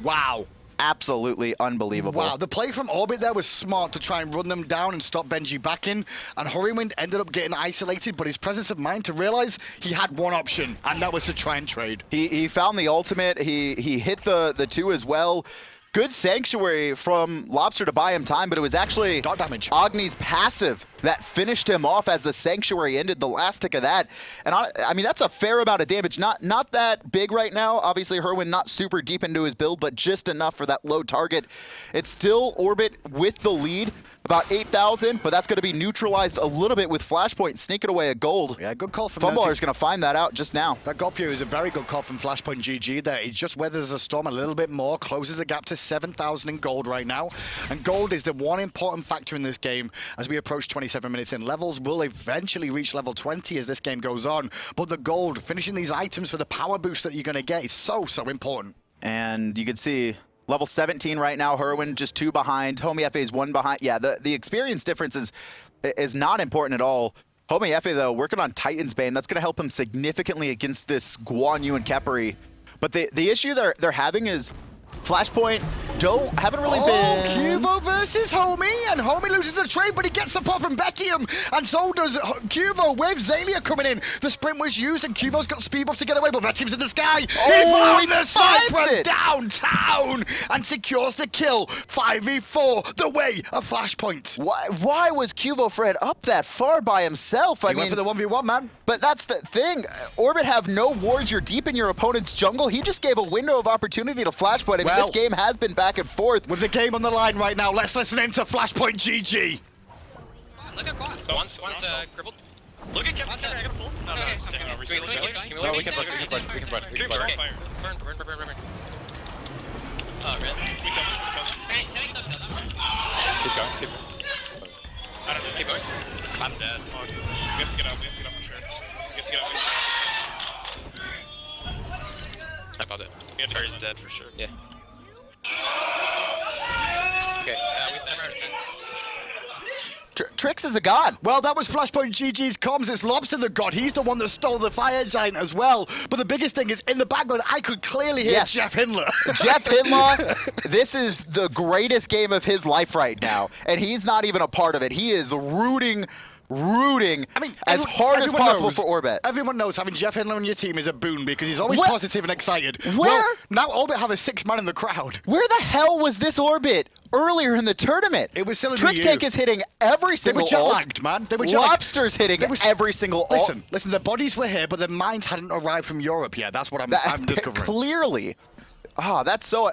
Wow. Absolutely unbelievable. Wow, the play from Orbit there was smart to try and run them down and stop Benji back in, and Hurriwind ended up getting isolated, but his presence of mind to realize he had one option, and that was to try and trade. He found the ultimate, he hit the 2 as well. Good Sanctuary from Lawbster to buy him time, but it was actually dot damage. Agni's passive that finished him off as the Sanctuary ended the last tick of that. And I mean, that's a fair amount of damage. Not that big right now. Obviously, Hurriwind not super deep into his build, but just enough for that low target. It's still Orbit with the lead, about 8,000, but that's going to be neutralized a little bit with Flashpoint sneaking away a gold. Yeah, good call from Funballer's going to find that out just now. That Gold Fury is a very good call from Flashpoint GG there. He just weathers the storm a little bit more, closes the gap to 7,000 in gold right now. And gold is the one important factor in this game as we approach 27 minutes in. Levels will eventually reach level 20 as this game goes on. But the gold, finishing these items for the power boost that you're going to get is so important. And you can see level 17 right now, Hurriwind just 2 behind. Homiefe is 1 behind. Yeah, the experience difference is not important at all. Homiefe, though, working on Titan's Bane, that's going to help him significantly against this Guan Yu and Khepri. But the issue they're having is Flashpoint haven't really been... Qvo versus Homie, and Homie loses the trade, but he gets the pot from Vetium, and so does Qvo with Xaliea coming in. The sprint was used, and Qvo's got speed buff to get away, but Vetium's in the sky. Oh, he found the sniper downtown and secures the kill. 5v4, the way of Flashpoint. Why was QvoFred up that far by himself? He went for the 1v1, man. But that's the thing. Orbit have no wards. You're deep in your opponent's jungle. He just gave a window of opportunity to Flashpoint. I mean, this game has been back and forth. With the game on the line right now, let's listen in to Flashpoint GG. Look at Guan. One's crippled. Look at Khepri. I gotta pull. No, we can run. Burn. Oh, really? Hey, keep going. I don't know. Keep going. I'm dead. We have to get out. For sure. We have to get out. I popped it. Terry's dead for sure. Yeah. Okay. We have 10 out of 10. Trix is a god. Well, that was Flashpoint GG's comms. It's Lawbster the god. He's the one that stole the fire giant as well. But the biggest thing is, in the background, I could clearly hear Jeff Hindler. Jeff Hindler, this is the greatest game of his life right now. And he's not even a part of it. He is rooting as hard as possible for Orbit. Everyone knows having Jeff Hindler on your team is a boon because he's always positive and excited. Well, now Orbit have a 6-man in the crowd. Where the hell was this Orbit earlier in the tournament? It was Scylla. Trixtank is hitting every single ult. They were jet-lagged, man. They were jet-lagged. Lawbster's hitting every single ult. Listen, the bodies were here, but their minds hadn't arrived from Europe yet. That's what I'm discovering. Clearly. It's so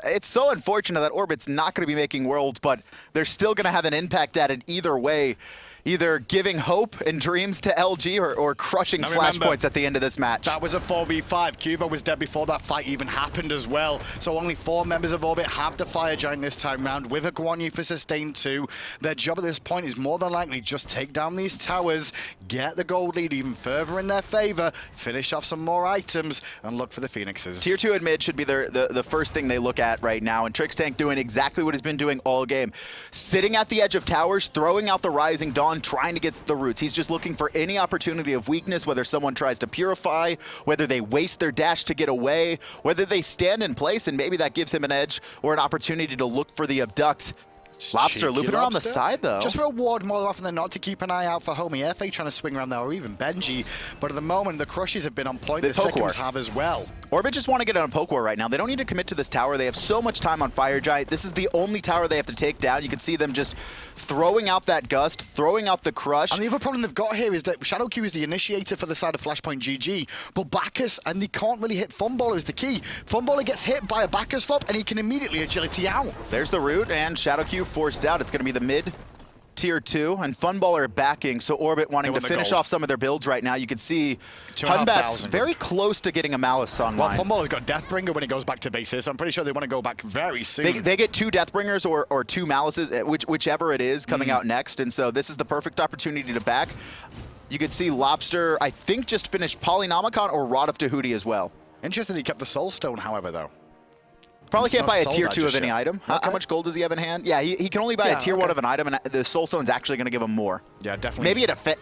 unfortunate that Orbit's not going to be making Worlds, but they're still going to have an impact at it either way. Either giving hope and dreams to LG or crushing flashpoints at the end of this match. That was a 4v5. Qvo was dead before that fight even happened as well. So only 4 members of Orbit have the fire giant this time round with a Guan for sustain 2. Their job at this point is more than likely just take down these towers, get the gold lead even further in their favor, finish off some more items, and look for the Phoenixes. Tier 2 and mid should be the first thing they look at right now, and Trixtank doing exactly what he's been doing all game. Sitting at the edge of towers, throwing out the Rising Dawn, trying to get the roots. He's just looking for any opportunity of weakness, whether someone tries to purify, whether they waste their dash to get away, whether they stand in place and maybe that gives him an edge or an opportunity to look for the abduct. Lawbster looping around the side, though. Just for a ward more often than not to keep an eye out for Homiefe trying to swing around there, or even Benji. But at the moment, the crushes have been on point. The seconds have as well. Orbit just want to get on a poke war right now. They don't need to commit to this tower. They have so much time on Fire Giant. This is the only tower they have to take down. You can see them just throwing out that gust, throwing out the crush. And the other problem they've got here is that Shadowq is the initiator for the side of Flashpoint GG, but Bacchus, and they can't really hit Funballer is the key. Funballer gets hit by a Bacchus flop, and he can immediately agility out. There's the root, and Shadowq forced out. It's going to be the mid tier 2, and Funballer backing, so Orbit wanting to finish off some of their builds right now. You can see Batz very close to getting a Malice online. Well, Funballer's got Deathbringer when he goes back to bases, so I'm pretty sure they want to go back very soon. They get 2 Deathbringers or 2 Malices, whichever it is, coming out next, and so this is the perfect opportunity to back. You can see Lawbster, I think, just finished Polynomicon or Rod of Tahuti as well. Interesting he kept the Soul Stone, however, though. Probably can't buy a tier 2 of any item. Okay. How much gold does he have in hand? Yeah, he can only buy a tier 1 of an item, and the Soul Stone's actually going to give him more. Yeah, definitely.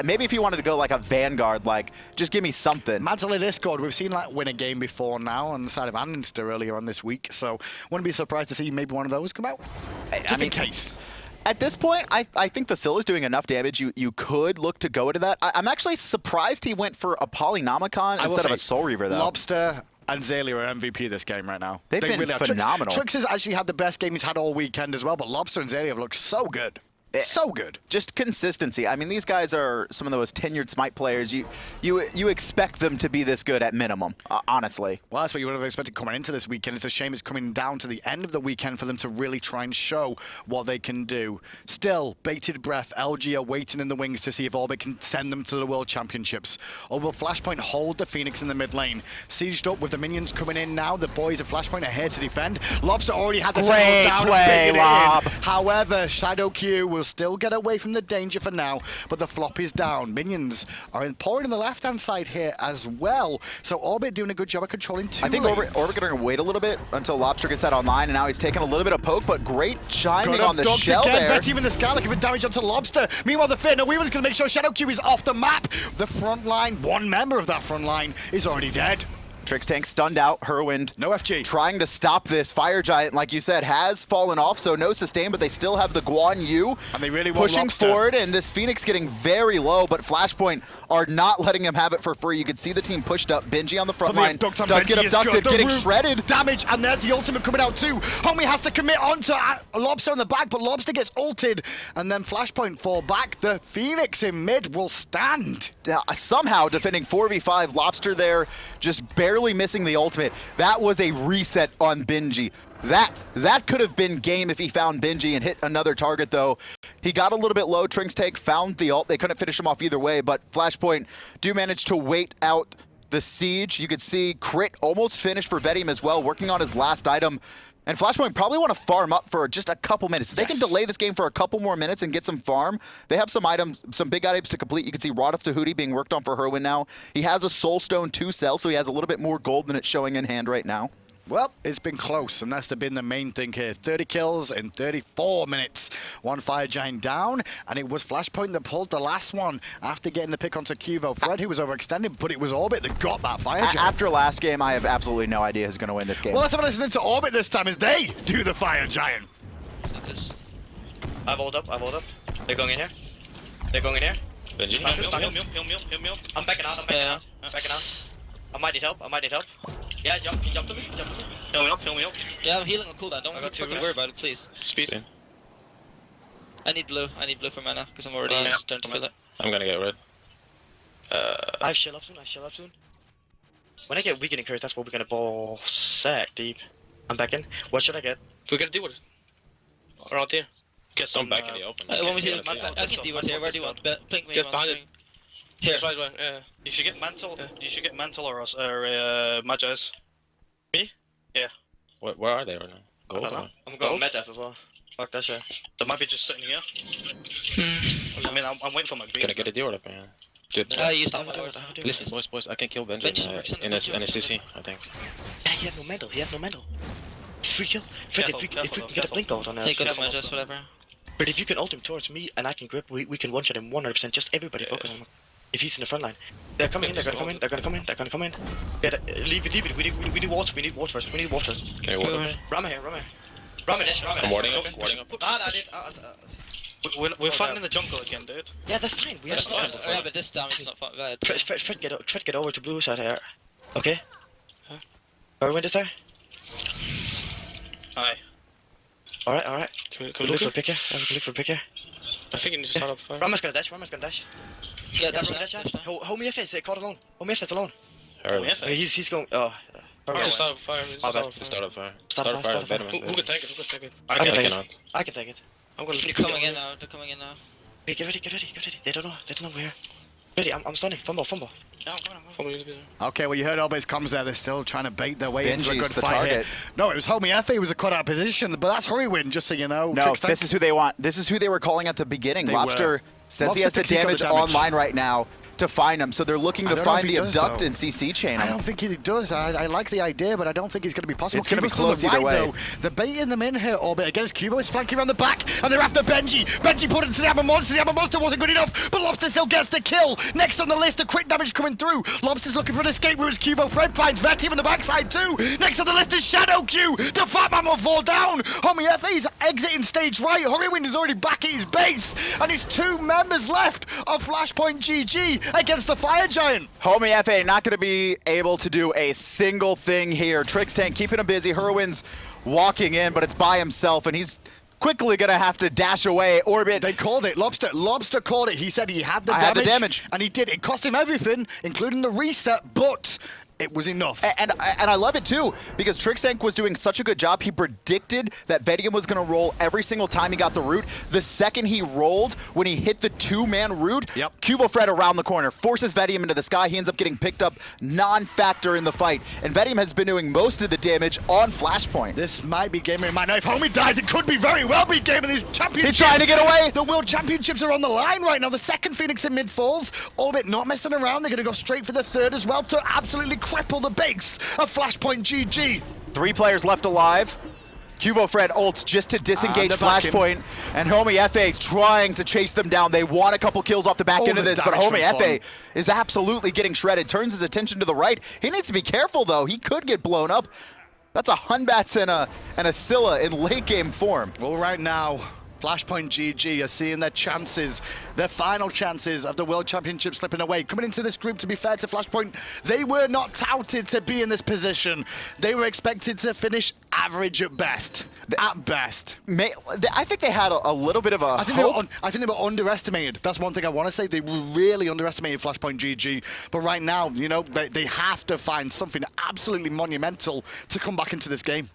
Maybe if he wanted to go like a Vanguard, like, just give me something. Mazzoli Discord, we've seen like win a game before now on the side of Anninster earlier on this week, so wouldn't be surprised to see maybe one of those come out. Just in case. At this point, I think the Scylla is doing enough damage. You could look to go into that. I'm actually surprised he went for a Polynomicon instead of a Soul Reaver, though. Lawbster and Xaliea are MVP this game right now. They've been really phenomenal. Trix has actually had the best game he's had all weekend as well, but Lawbster and Xaliea have looked so good. So good. Just consistency. I mean, these guys are some of the most tenured Smite players. You expect them to be this good at minimum, honestly. Well, that's what you would have expected coming into this weekend. It's a shame it's coming down to the end of the weekend for them to really try and show what they can do. Still, bated breath, LG are waiting in the wings to see if Orbit can send them to the World Championships. Or will Flashpoint hold the Phoenix in the mid lane? Sieged up with the minions coming in now. The boys of Flashpoint are here to defend. Lawbster already had the Great play, Lob. However, Shadowq will still get away from the danger for now, but the flop is down. Minions are pouring on the left-hand side here as well, so Orbit doing a good job of controlling 2 I think Orbit going to wait a little bit until Lawbster gets that online, and now he's taking a little bit of poke, but great chiming on the shell there. Vetium in the sky looking for damage onto Lawbster. Meanwhile, the Fear No Weaver's going to make sure Shadowq is off the map. The front line, one member of that front line, is already dead. Trixtank stunned out. Hurriwind, No FG. trying to stop this. Fire Giant, like you said, has fallen off, so no sustain, but they still have the Guan Yu And they really want pushing Lawbster. forward, and this Phoenix getting very low, but Flashpoint are not letting him have it for free. You can see the team pushed up. Benji on the front line does get abducted, getting shredded. Damage, and there's the ultimate coming out too. Homie has to commit onto Lawbster in the back, but Lawbster gets ulted, and then Flashpoint fall back. The Phoenix in mid will stand. Somehow defending 4v5, Lawbster there, just barely missing the ultimate. That was a reset on Benji. That could have been game if he found Benji and hit another target, though. He got a little bit low. Trixtank found the ult. They couldn't finish him off either way, but Flashpoint do manage to wait out the siege. You could see Crit almost finished for Vetium as well, working on his last item. And Flashpoint probably want to farm up for just a couple minutes. If they can delay this game for a couple more minutes and get some farm, they have some items, some big items to complete. You can see Rod of Tahuti being worked on for Hurriwind now. He has a Soul Stone to sell, so he has a little bit more gold than it's showing in hand right now. Well, it's been close, and that's been the main thing here. 30 kills in 34 minutes. One Fire Giant down, and it was Flashpoint that pulled the last one after getting the pick onto QvoFred, who was overextended, but it was Orbit that got that Fire Giant. After last game, I have absolutely no idea who's going to win this game. Well, let's have a listen to Orbit this time as they do the Fire Giant. I've hold up. They're going in here. They're going in here. Benji. Heal. I'm backing out. Backing out. I might need help. Yeah, jump to me. Heal me up. Yeah, I'm healing on cooldown. Don't worry about it, please. Speed. I need blue for mana, because I'm already starting to feel it. I'm gonna get red. I have shield up soon. When I get weakening curse, that's what we're gonna ball sack deep. I'm back in. What should I get? We're gonna deal with it. Around here. Get some Don't back in the open. I want me to. Mantle. I can deal with here. Where do you want? Pink me. Just behind it. Here. Right. You should get mantle. You should get mantle or Magi's. Me? Yeah. Where are they right now? Gold? I don't know. I'm going Metas as well. Fuck that shit. They might be just sitting here. I mean, I'm waiting for my beats. Gonna get a deal up, man. Dude, You stop. listen, boys, I can kill Benji in a CC, I think. Yeah, he has no mental. It's free kill. Fred, if we can get a blink ult on us. Take out the magic, whatever. But if you can ult him towards me and I can grip, we can one-shot him 100%. Just everybody focus on him. If he's in the front line. They're coming in. They're gonna come in. Yeah, leave it. We need water. We need water first. Okay, water. Rama here. Rama dash. I'm warding up. We're fighting in the jungle again, dude. Yeah, that's fine. We have snow. Yeah, but this damage is not fun. Fred, get over to blue side here. Okay. Hurriwind is there. Aye. Alright. Can Can we look for a pick here? I think you need to start up fire. Rama's gonna dash. Yeah, Rama's that's gonna dash. Homiefe is caught alone. Homiefe alone. Hurry. He's going. Oh. Just start up fire. Start Start up fire. Start up fire. Who can take it? I can take it. cannot. I can take it. I'm gonna. They're coming in now. Hey, get ready. They don't know we're here. Ready, I'm stunning. Fumble. Yeah, I'm going. Okay, well, you heard Orbit's comms there. They're still trying to bait their way into a Benji's good the fight here. target. No, it was Homiefe who was a cut-out position, but that's Hurriwind, just so you know. No, Trixtank. this is who they want. This is who they were calling at the beginning. They Lawbster were. says Lawbster he has the thinks he got the damage damage. online right now to find him, so they're looking I to don't know if find he the does, abduct though. and CC chain. I don't think he does. I like the idea, but I don't think it's going to be possible. It's gonna be Cubo's still close the either right, way. though. They're baiting them in here, Orbit against Cubo. He's flanking around the back, and they're after Benji. Benji put it to the Hammer Monster. The Hammer Monster wasn't good enough, but Lawbster still gets the kill. Next on the list, the crit damage coming through. Lawbster's looking for an escape route as QvoFred finds Vetium in the backside too. Next on the list is Shadowq. The Fat Man will fall down. Homiefe is exiting stage right. Hurriwind is already back at his base, and it's 2 members left of Flashpoint GG against the Fire Giant. Homiefe not going to be able to do a single thing here. Trixtank keeping him busy. Hurriwind's walking in, but it's by himself, and he's quickly going to have to dash away. Orbit. They called it. Lobster called it. He said he had the I damage. had the damage. And he did. It cost him everything, including the reset, but it was enough. And I love it too, because Trixtank was doing such a good job. He predicted that Vetium was going to roll every single time he got the root. The second he rolled, when he hit the 2-man root, Yep. QvoFred around the corner, forces Vetium into the sky. He ends up getting picked up non-factor in the fight. And Vetium has been doing most of the damage on Flashpoint. This might be game of my knife. Homie dies. It could be very well be game of these championships. He's trying to get away. The World Championships are on the line right now. The second Phoenix in mid falls. Orbit not messing around. They're going to go straight for the third as well to absolutely cripple the base of Flashpoint GG. 3 players left alive. QvoFred ults just to disengage they're back in. Flashpoint, and Homiefe trying to chase them down. They want a couple kills off the back end of this, but Homiefe is absolutely getting shredded. Turns his attention to the right. He needs to be careful, though. He could get blown up. That's a Batz and a Scylla in late game form. Well, right now, Flashpoint GG are seeing their chances, their final chances of the World Championship slipping away. Coming into this group, to be fair to Flashpoint, they were not touted to be in this position. They were expected to finish average at best. At best. I think they had a little bit of a I think they were underestimated. That's one thing I want to say. They really underestimated Flashpoint GG. But right now, you know, they have to find something absolutely monumental to come back into this game.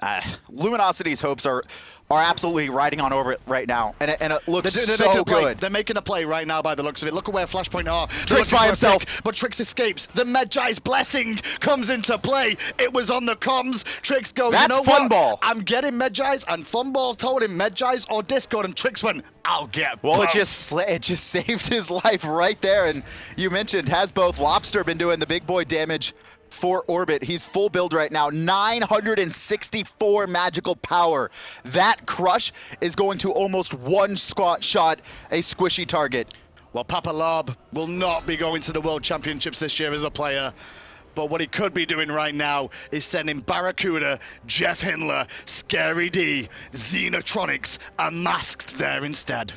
Luminosity's hopes are absolutely riding on Orbit right now, and it looks so good. They're making a play right now by the looks of it. Look at where Flashpoint are. Trix by himself. But Trix escapes. The Medjai's blessing comes into play. It was on the comms. Trix goes, That's you know what? Funball. I'm getting Medjai's, and Funball told him Medjai's or Discord, and Trix went, I'll get Well, both. it just saved his life right there, and you mentioned, has both Lawbster been doing the big boy damage for Orbit. He's full build right now, 964 magical power. That crush is going to almost one shot a squishy target. Well, Papa Lob will not be going to the World Championships this year as a player. But what he could be doing right now is sending Barracuda, Jeff Hindler, Scary D, Xenotronics, and Masked there instead.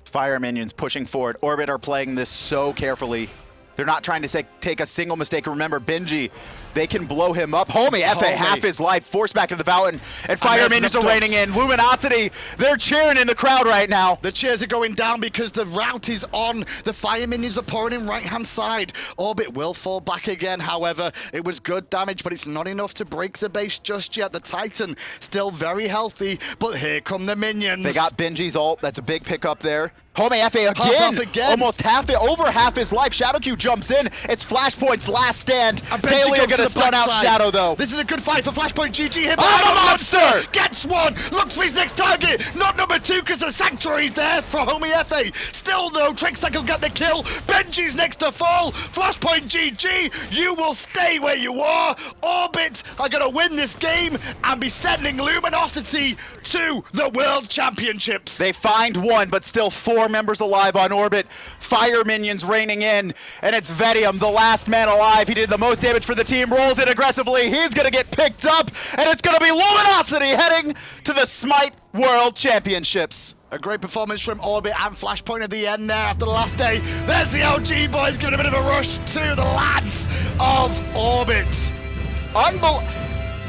Fire minions pushing forward. Orbit are playing this so carefully. They're not trying to take a single mistake. Remember, Benji, they can blow him up. Homiefe, half his life, forced back into the fountain, and Fire Minions are raining in. Luminosity, they're cheering in the crowd right now. The cheers are going down because the route is on. The Fire Minions are pouring in right-hand side. Orbit will fall back again, however. It was good damage, but it's not enough to break the base just yet. The Titan still very healthy, but here come the minions. They got Benji's ult. That's a big pickup there. Homiefe again, almost over half his life. Shadowq jumps in. It's Flashpoint's last stand. Xaliea gonna stun out Shadow though. This is a good fight for Flashpoint GG here. I'm a monster! Gets one, looks for his next target. Not number two because the Sanctuary's there for Homiefe. Still though, Trixtank will get the kill. Benji's next to fall. Flashpoint GG, you will stay where you are. Orbit are gonna win this game and be sending Luminosity to the World Championships. They find one, but still 4 members alive on Orbit. Fire minions raining in, and it's Vetium, the last man alive. He did the most damage for the team, rolls it aggressively. He's gonna get picked up, and it's gonna be Luminosity heading to the Smite World Championships. A great performance from Orbit and Flashpoint at the end there after the last day. There's the LG boys giving a bit of a rush to the lads of Orbit.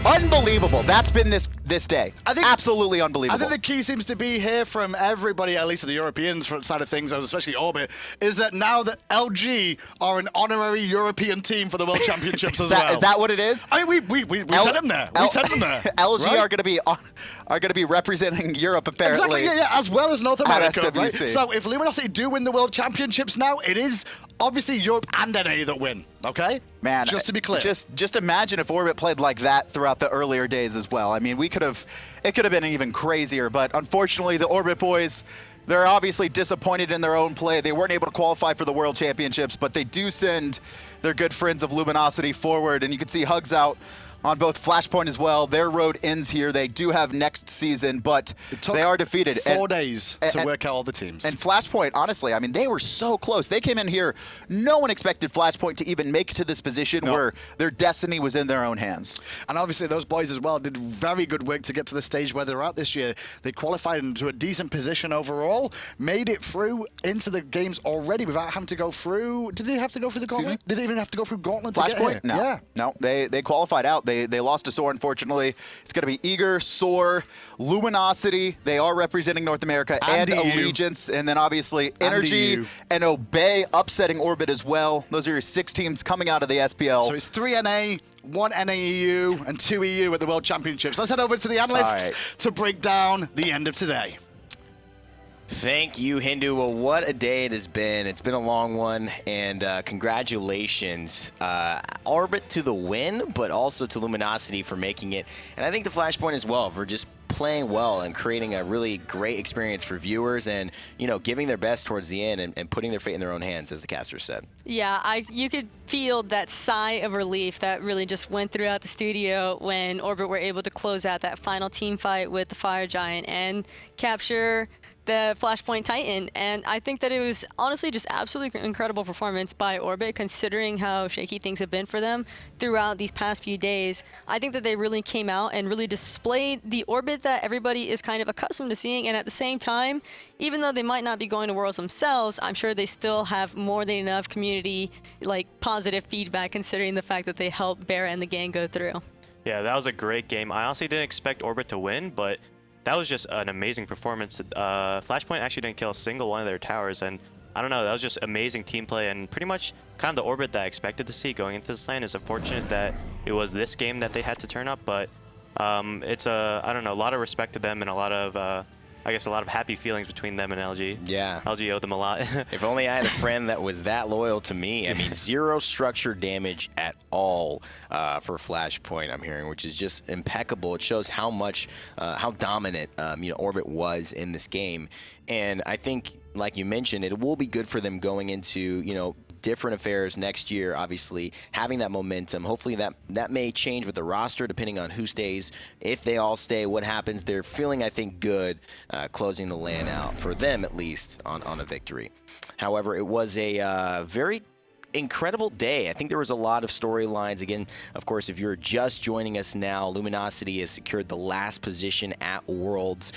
Unbelievable. That's been this day. Absolutely unbelievable. I think the key seems to be here from everybody, at least the Europeans side of things, especially Orbit, is that now that LG are an honorary European team for the World Championships as well. Is that what it is? I mean, we sent them there. We sent them there. LG right? are going to be representing Europe apparently. Exactly. Yeah, as well as North America. Right? SWC. So if Luminosity do win the World Championships now, it is obviously Europe and NA that win. Okay? Man, just to be clear. Just imagine if Orbit played like that throughout the earlier days as well. I mean, it could have been even crazier, but unfortunately the Orbit boys, they're obviously disappointed in their own play. They weren't able to qualify for the World Championships, but they do send their good friends of Luminosity forward, and you can see hugs out on both Flashpoint as well. Their road ends here. They do have next season, but they are defeated. 4 days to work out all the teams. And Flashpoint, honestly, I mean, they were so close. They came in here, no one expected Flashpoint to even make it to this position where their destiny was in their own hands. And obviously those boys as well did very good work to get to the stage where they're at this year. They qualified into a decent position overall, made it through into the games already without having to go through. Did they have to go through the gauntlet? Did they even have to go through gauntlet to get here? No. Yeah. No, they qualified out. They lost to Soar, unfortunately. It's going to be Eager, Soar, Luminosity. They are representing North America and Allegiance. And then obviously Energy and Obey upsetting Orbit as well. Those are your 6 teams coming out of the SPL. So it's 3 NA, 1 NAEU, and 2 EU at the World Championships. Let's head over to the analysts to break down the end of today. Thank you, Hindu. Well, what a day it has been. It's been a long one, and congratulations. Orbit to the win, but also to Luminosity for making it. And I think the Flashpoint as well for just playing well and creating a really great experience for viewers and, you know, giving their best towards the end and putting their fate in their own hands, as the caster said. Yeah, you could feel that sigh of relief that really just went throughout the studio when Orbit were able to close out that final team fight with the Fire Giant and capture the Flashpoint Titan. And I think that it was honestly just absolutely incredible performance by Orbit, considering how shaky things have been for them throughout these past few days. I think that they really came out and really displayed the Orbit that everybody is kind of accustomed to seeing. And at the same time, even though they might not be going to Worlds themselves, I'm sure they still have more than enough community like positive feedback, considering the fact that they helped Barra and the gang go through. Yeah, that was a great game. I honestly didn't expect Orbit to win, but that was just an amazing performance. Flashpoint actually didn't kill a single one of their towers, and I don't know, that was just amazing team play and pretty much kind of the Orbit that I expected to see going into this lane. It's unfortunate that it was this game that they had to turn up, but it's I don't know, a lot of respect to them and a lot of I guess a lot of happy feelings between them and LG. Yeah. LG owed them a lot. If only I had a friend that was that loyal to me. I mean, 0 structure damage at all for Flashpoint, I'm hearing, which is just impeccable. It shows how much, how dominant, you know, Orbit was in this game. And I think, like you mentioned, it will be good for them going into, you know, different affairs next year, obviously, having that momentum. Hopefully that may change with the roster depending on who stays. If they all stay, what happens? They're feeling, I think, good closing the LAN out, for them at least, on a victory. However, it was a very incredible day. I think there was a lot of storylines. Again, of course, if you're just joining us now, Luminosity has secured the last position at Worlds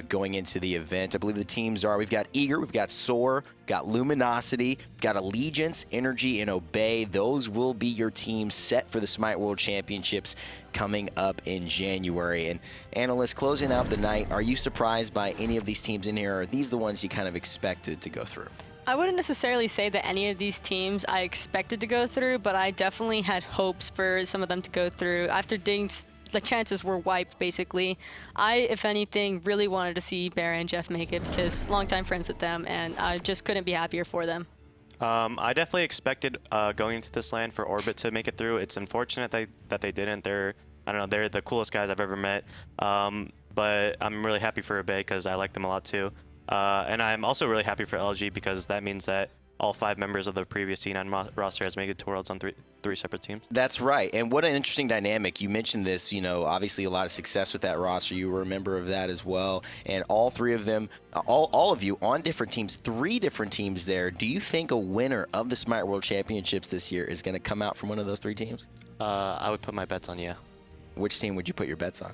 going into the event. I believe the teams are, we've got Eager, we've got Soar, we've got Luminosity, we've got Allegiance, Energy, and Obey. Those will be your teams set for the Smite World Championships coming up in January. And analysts, closing out the night, are you surprised by any of these teams in here? Or are these the ones you kind of expected to go through? I wouldn't necessarily say that any of these teams I expected to go through, but I definitely had hopes for some of them to go through. After Ding's, the chances were wiped, basically. I, if anything, really wanted to see Barra and Jeff make it because longtime friends with them, and I just couldn't be happier for them. I definitely expected going into this LAN for Orbit to make it through. It's unfortunate that they didn't. I don't know, they're the coolest guys I've ever met. But I'm really happy for Obey because I like them a lot too. And I'm also really happy for LG because that means that all 5 members of the previous C9 roster has made it to Worlds on three separate teams. That's right. And what an interesting dynamic. You mentioned this, you know, obviously a lot of success with that roster. You were a member of that as well. And all 3 of them, all of you on different teams, 3 different teams there. Do you think a winner of the Smite World Championships this year is going to come out from one of those 3 teams? I would put my bets on yeah. Which team would you put your bets on?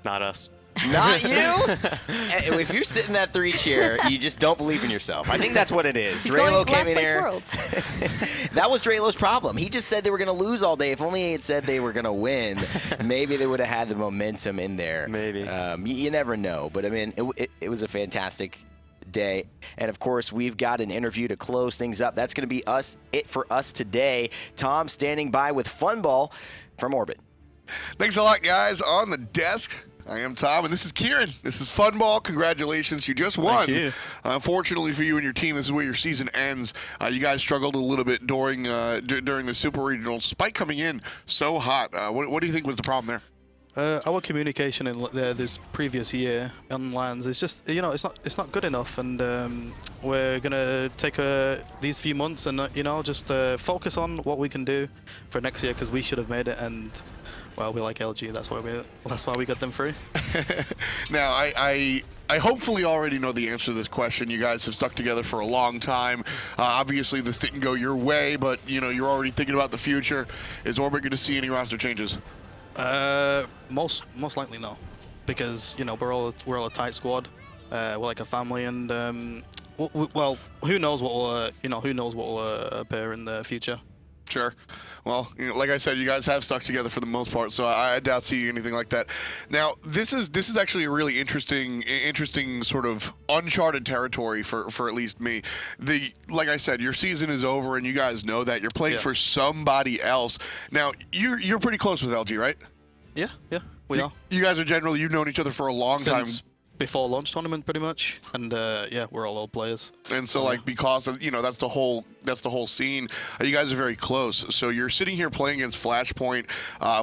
Not us. Not you? If you're sitting in that 3 chair, you just don't believe in yourself. I think that's what it is. Drelo came in here. Worlds. That was Drelo's problem. He just said they were going to lose all day. If only he had said they were going to win, maybe they would have had the momentum in there. Maybe. You never know. But, I mean, it was a fantastic day. And, of course, we've got an interview to close things up. That's going to be it for us today. Tom standing by with Funball from Orbit. Thanks a lot, guys. On the desk, I am Tom, and this is Kieran. This is Funball. Congratulations. You just won. Thank you. Unfortunately for you and your team, this is where your season ends. You guys struggled a little bit during the Super Regionals, despite coming in so hot. What do you think was the problem there? Our communication in this previous year on lands is just, you know, it's not good enough, and we're gonna take these few months and just focus on what we can do for next year, because we should have made it, and well, we like LG. That's why we got them free. Now, I hopefully already know the answer to this question. You guys have stuck together for a long time. Obviously, this didn't go your way, but you know you're already thinking about the future. Is Orbit going to see any roster changes? Most likely no, because you know we're all a tight squad. We're like a family, and well, who knows what will appear in the future. Sure. Well, you know, like I said, you guys have stuck together for the most part, so I doubt seeing anything like that. Now, this is actually a really interesting sort of uncharted territory for at least me. Like I said, your season is over, and you guys know that you're playing for somebody else. Now, you're pretty close with LG, right? Yeah, we are. You guys are generally, you've known each other for a long time. Before launch tournament, pretty much, and yeah, we're all old players. And so, like, because of, that's the whole scene. You guys are very close. So you're sitting here playing against Flashpoint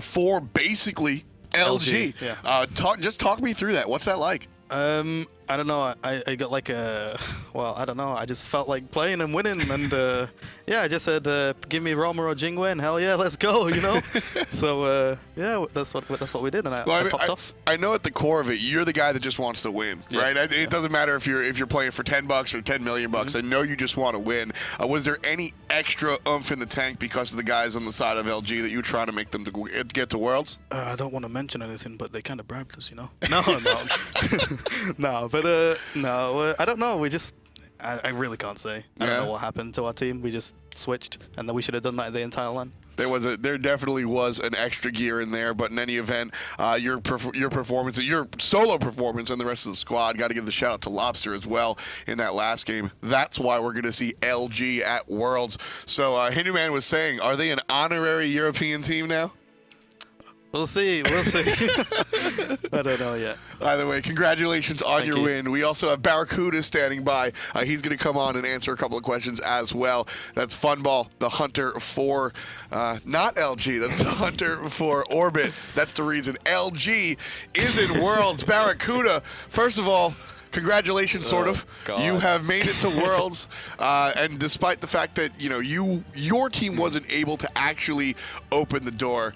for basically LG. Yeah. Talk me through that. What's that like? I don't know. I got like I don't know. I just felt like playing and winning, and yeah, I just said, give me Rama or Jing win. Hell yeah, let's go. You know. So yeah, that's what we did, and I popped off. I know at the core of it, you're the guy that just wants to win, right? It doesn't matter if you're playing for $10 or 10 million bucks. I know you just want to win. Was there any extra oomph in the tank because of the guys on the side of LG that you were trying to make them to get to Worlds? I don't want to mention anything, but they kind of bribed us, you know. No. No, but no, I don't know. We just, I really can't say. I don't know what happened to our team. We just switched, and then we should have done that the entire LAN. There definitely was an extra gear in there, but in any event, your performance, your solo performance, and the rest of the squad, got to give the shout out to Lawbster as well in that last game. That's why we're going to see LG at Worlds. So Hinduman was saying, are they an honorary European team now? We'll see. I don't know yet. Either way, congratulations on your win. We also have Barracuda standing by. He's going to come on and answer a couple of questions as well. That's Funball, the hunter for, not LG, that's the hunter for Orbit. That's the reason LG is in Worlds. Barracuda, first of all, congratulations, sort of. God. You have made it to Worlds, and despite the fact that your team wasn't able to actually open the door,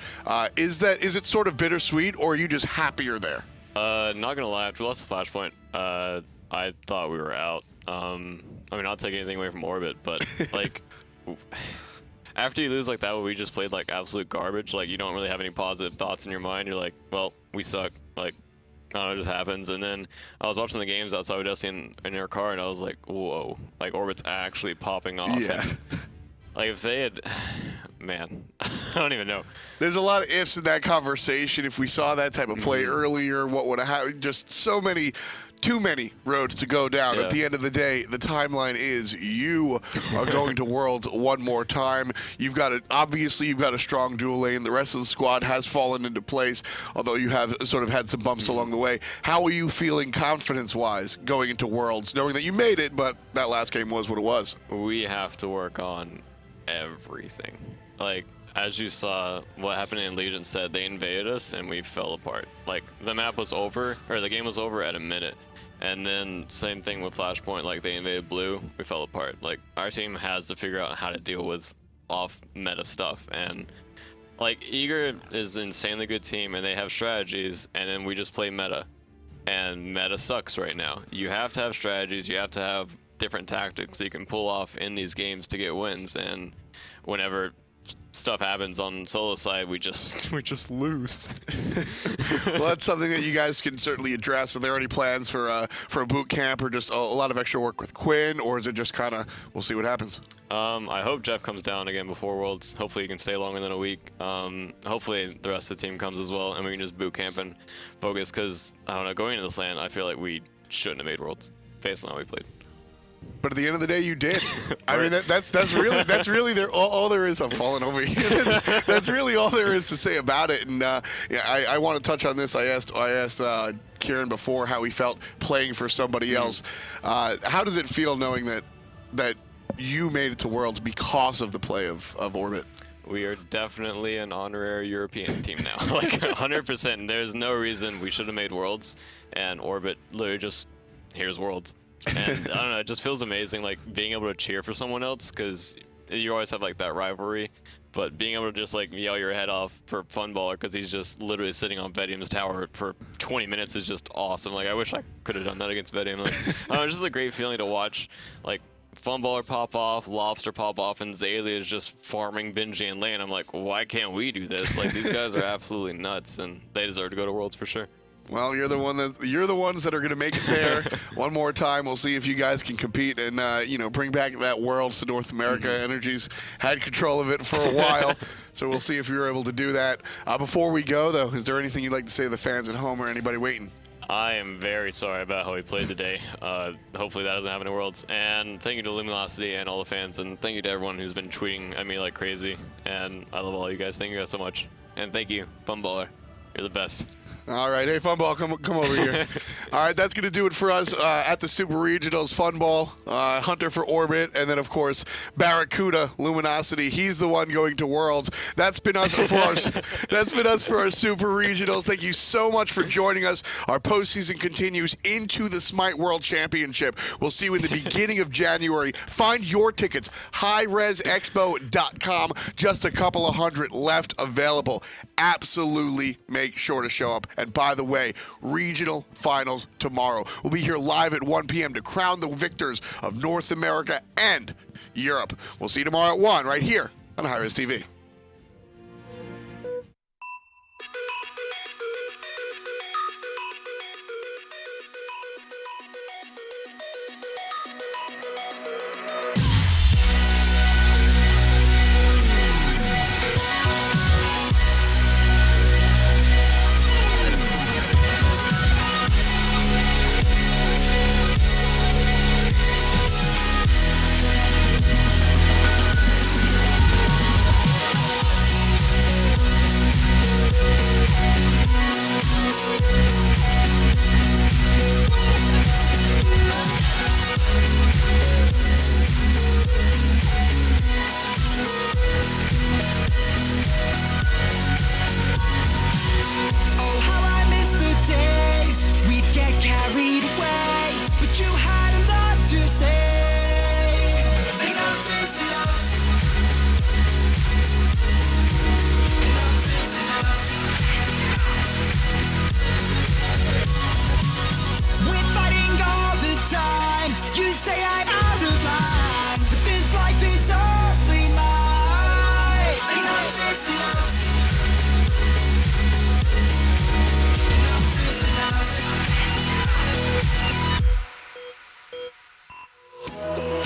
is it sort of bittersweet, or are you just happier there? Not gonna lie, after we lost the Flashpoint, I thought we were out. I mean, not taking anything away from Orbit, but like, after you lose like that, where we just played like absolute garbage, like you don't really have any positive thoughts in your mind. You're like, well, we suck. Like, I don't know, it just happens. And then I was watching the games outside with Dusty in your car, and I was like, whoa, like Orbit's actually popping off. Yeah. And, like if they had, man, I don't even know. There's a lot of ifs in that conversation. If we saw that type of play earlier, what would have happened? Just too many roads to go down. Yeah. At the end of the day, the timeline is you are going to Worlds one more time. Obviously you've got a strong dual lane. The rest of the squad has fallen into place, although you have sort of had some bumps along the way. How are you feeling confidence-wise going into Worlds, knowing that you made it, but that last game was what it was? We have to work on everything. Like, as you saw, what happened in Legion said, they invaded us and we fell apart. Like, the map was over, or the game was over at a minute. And then same thing with Flashpoint, like they invaded blue, we fell apart. Like, our team has to figure out how to deal with off-meta stuff. And like, Eager is an insanely good team and they have strategies, and then we just play meta. And meta sucks right now. You have to have strategies, you have to have different tactics you can pull off in these games to get wins, and whenever stuff happens on solo side, we just lose. Well, that's something that you guys can certainly address. Are there any plans for a boot camp, or just a lot of extra work with Quinn, or is it just kind of we'll see what happens? I hope Jeff comes down again before Worlds. Hopefully he can stay longer than a week. Hopefully the rest of the team comes as well, and we can just boot camp and focus, because I don't know, going into this LAN, I feel like we shouldn't have made Worlds based on how we played. But at the end of the day, you did. I mean, that's really all there is. I'm falling over here. That's really all there is to say about it. And I want to touch on this. I asked Kieran before how he felt playing for somebody else. How does it feel knowing that you made it to Worlds because of the play of Orbit? We are definitely an honorary European team now, like 100%. There's no reason we should have made Worlds, and Orbit literally just, here's Worlds. And I don't know, it just feels amazing, like being able to cheer for someone else, because you always have like that rivalry, but being able to just like yell your head off for Funballer because he's just literally sitting on Vetium's tower for 20 minutes is just awesome. Like, I wish I could have done that against Vetium. Like, I don't know, it's just a great feeling to watch like Funballer pop off, Lawbster pop off, and Xaliea is just farming Benji and lane. I'm like, why can't we do this? Like, these guys are absolutely nuts, and they deserve to go to Worlds for sure. Well, you're the ones that are going to make it there one more time. We'll see if you guys can compete and bring back that Worlds to North America. Energies had control of it for a while, so we'll see if you're able to do that. Before we go, though, is there anything you'd like to say to the fans at home or anybody waiting? I am very sorry about how we played today. Hopefully that doesn't happen in Worlds. And thank you to Luminosity and all the fans, and thank you to everyone who's been tweeting at me like crazy. And I love all you guys. Thank you guys so much. And thank you, Funballer. You're the best. All right. Hey, Funball, come over here. All right, that's going to do it for us at the Super Regionals. Funball, Hunter for Orbit, and then, of course, Barracuda, Luminosity. He's the one going to Worlds. That's been us for our Super Regionals. Thank you so much for joining us. Our postseason continues into the Smite World Championship. We'll see you in the beginning of January. Find your tickets, hi-rezexpo.com. Just a couple of hundred left available. Absolutely make sure to show up. And by the way, regional finals tomorrow. We'll be here live at 1 p.m. to crown the victors of North America and Europe. We'll see you tomorrow at 1 right here on hi-rez TV.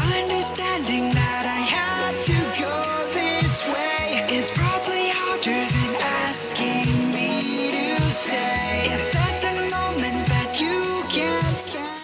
Understanding that I have to go this way is probably harder than asking me to stay. If there's a moment that you can't stand.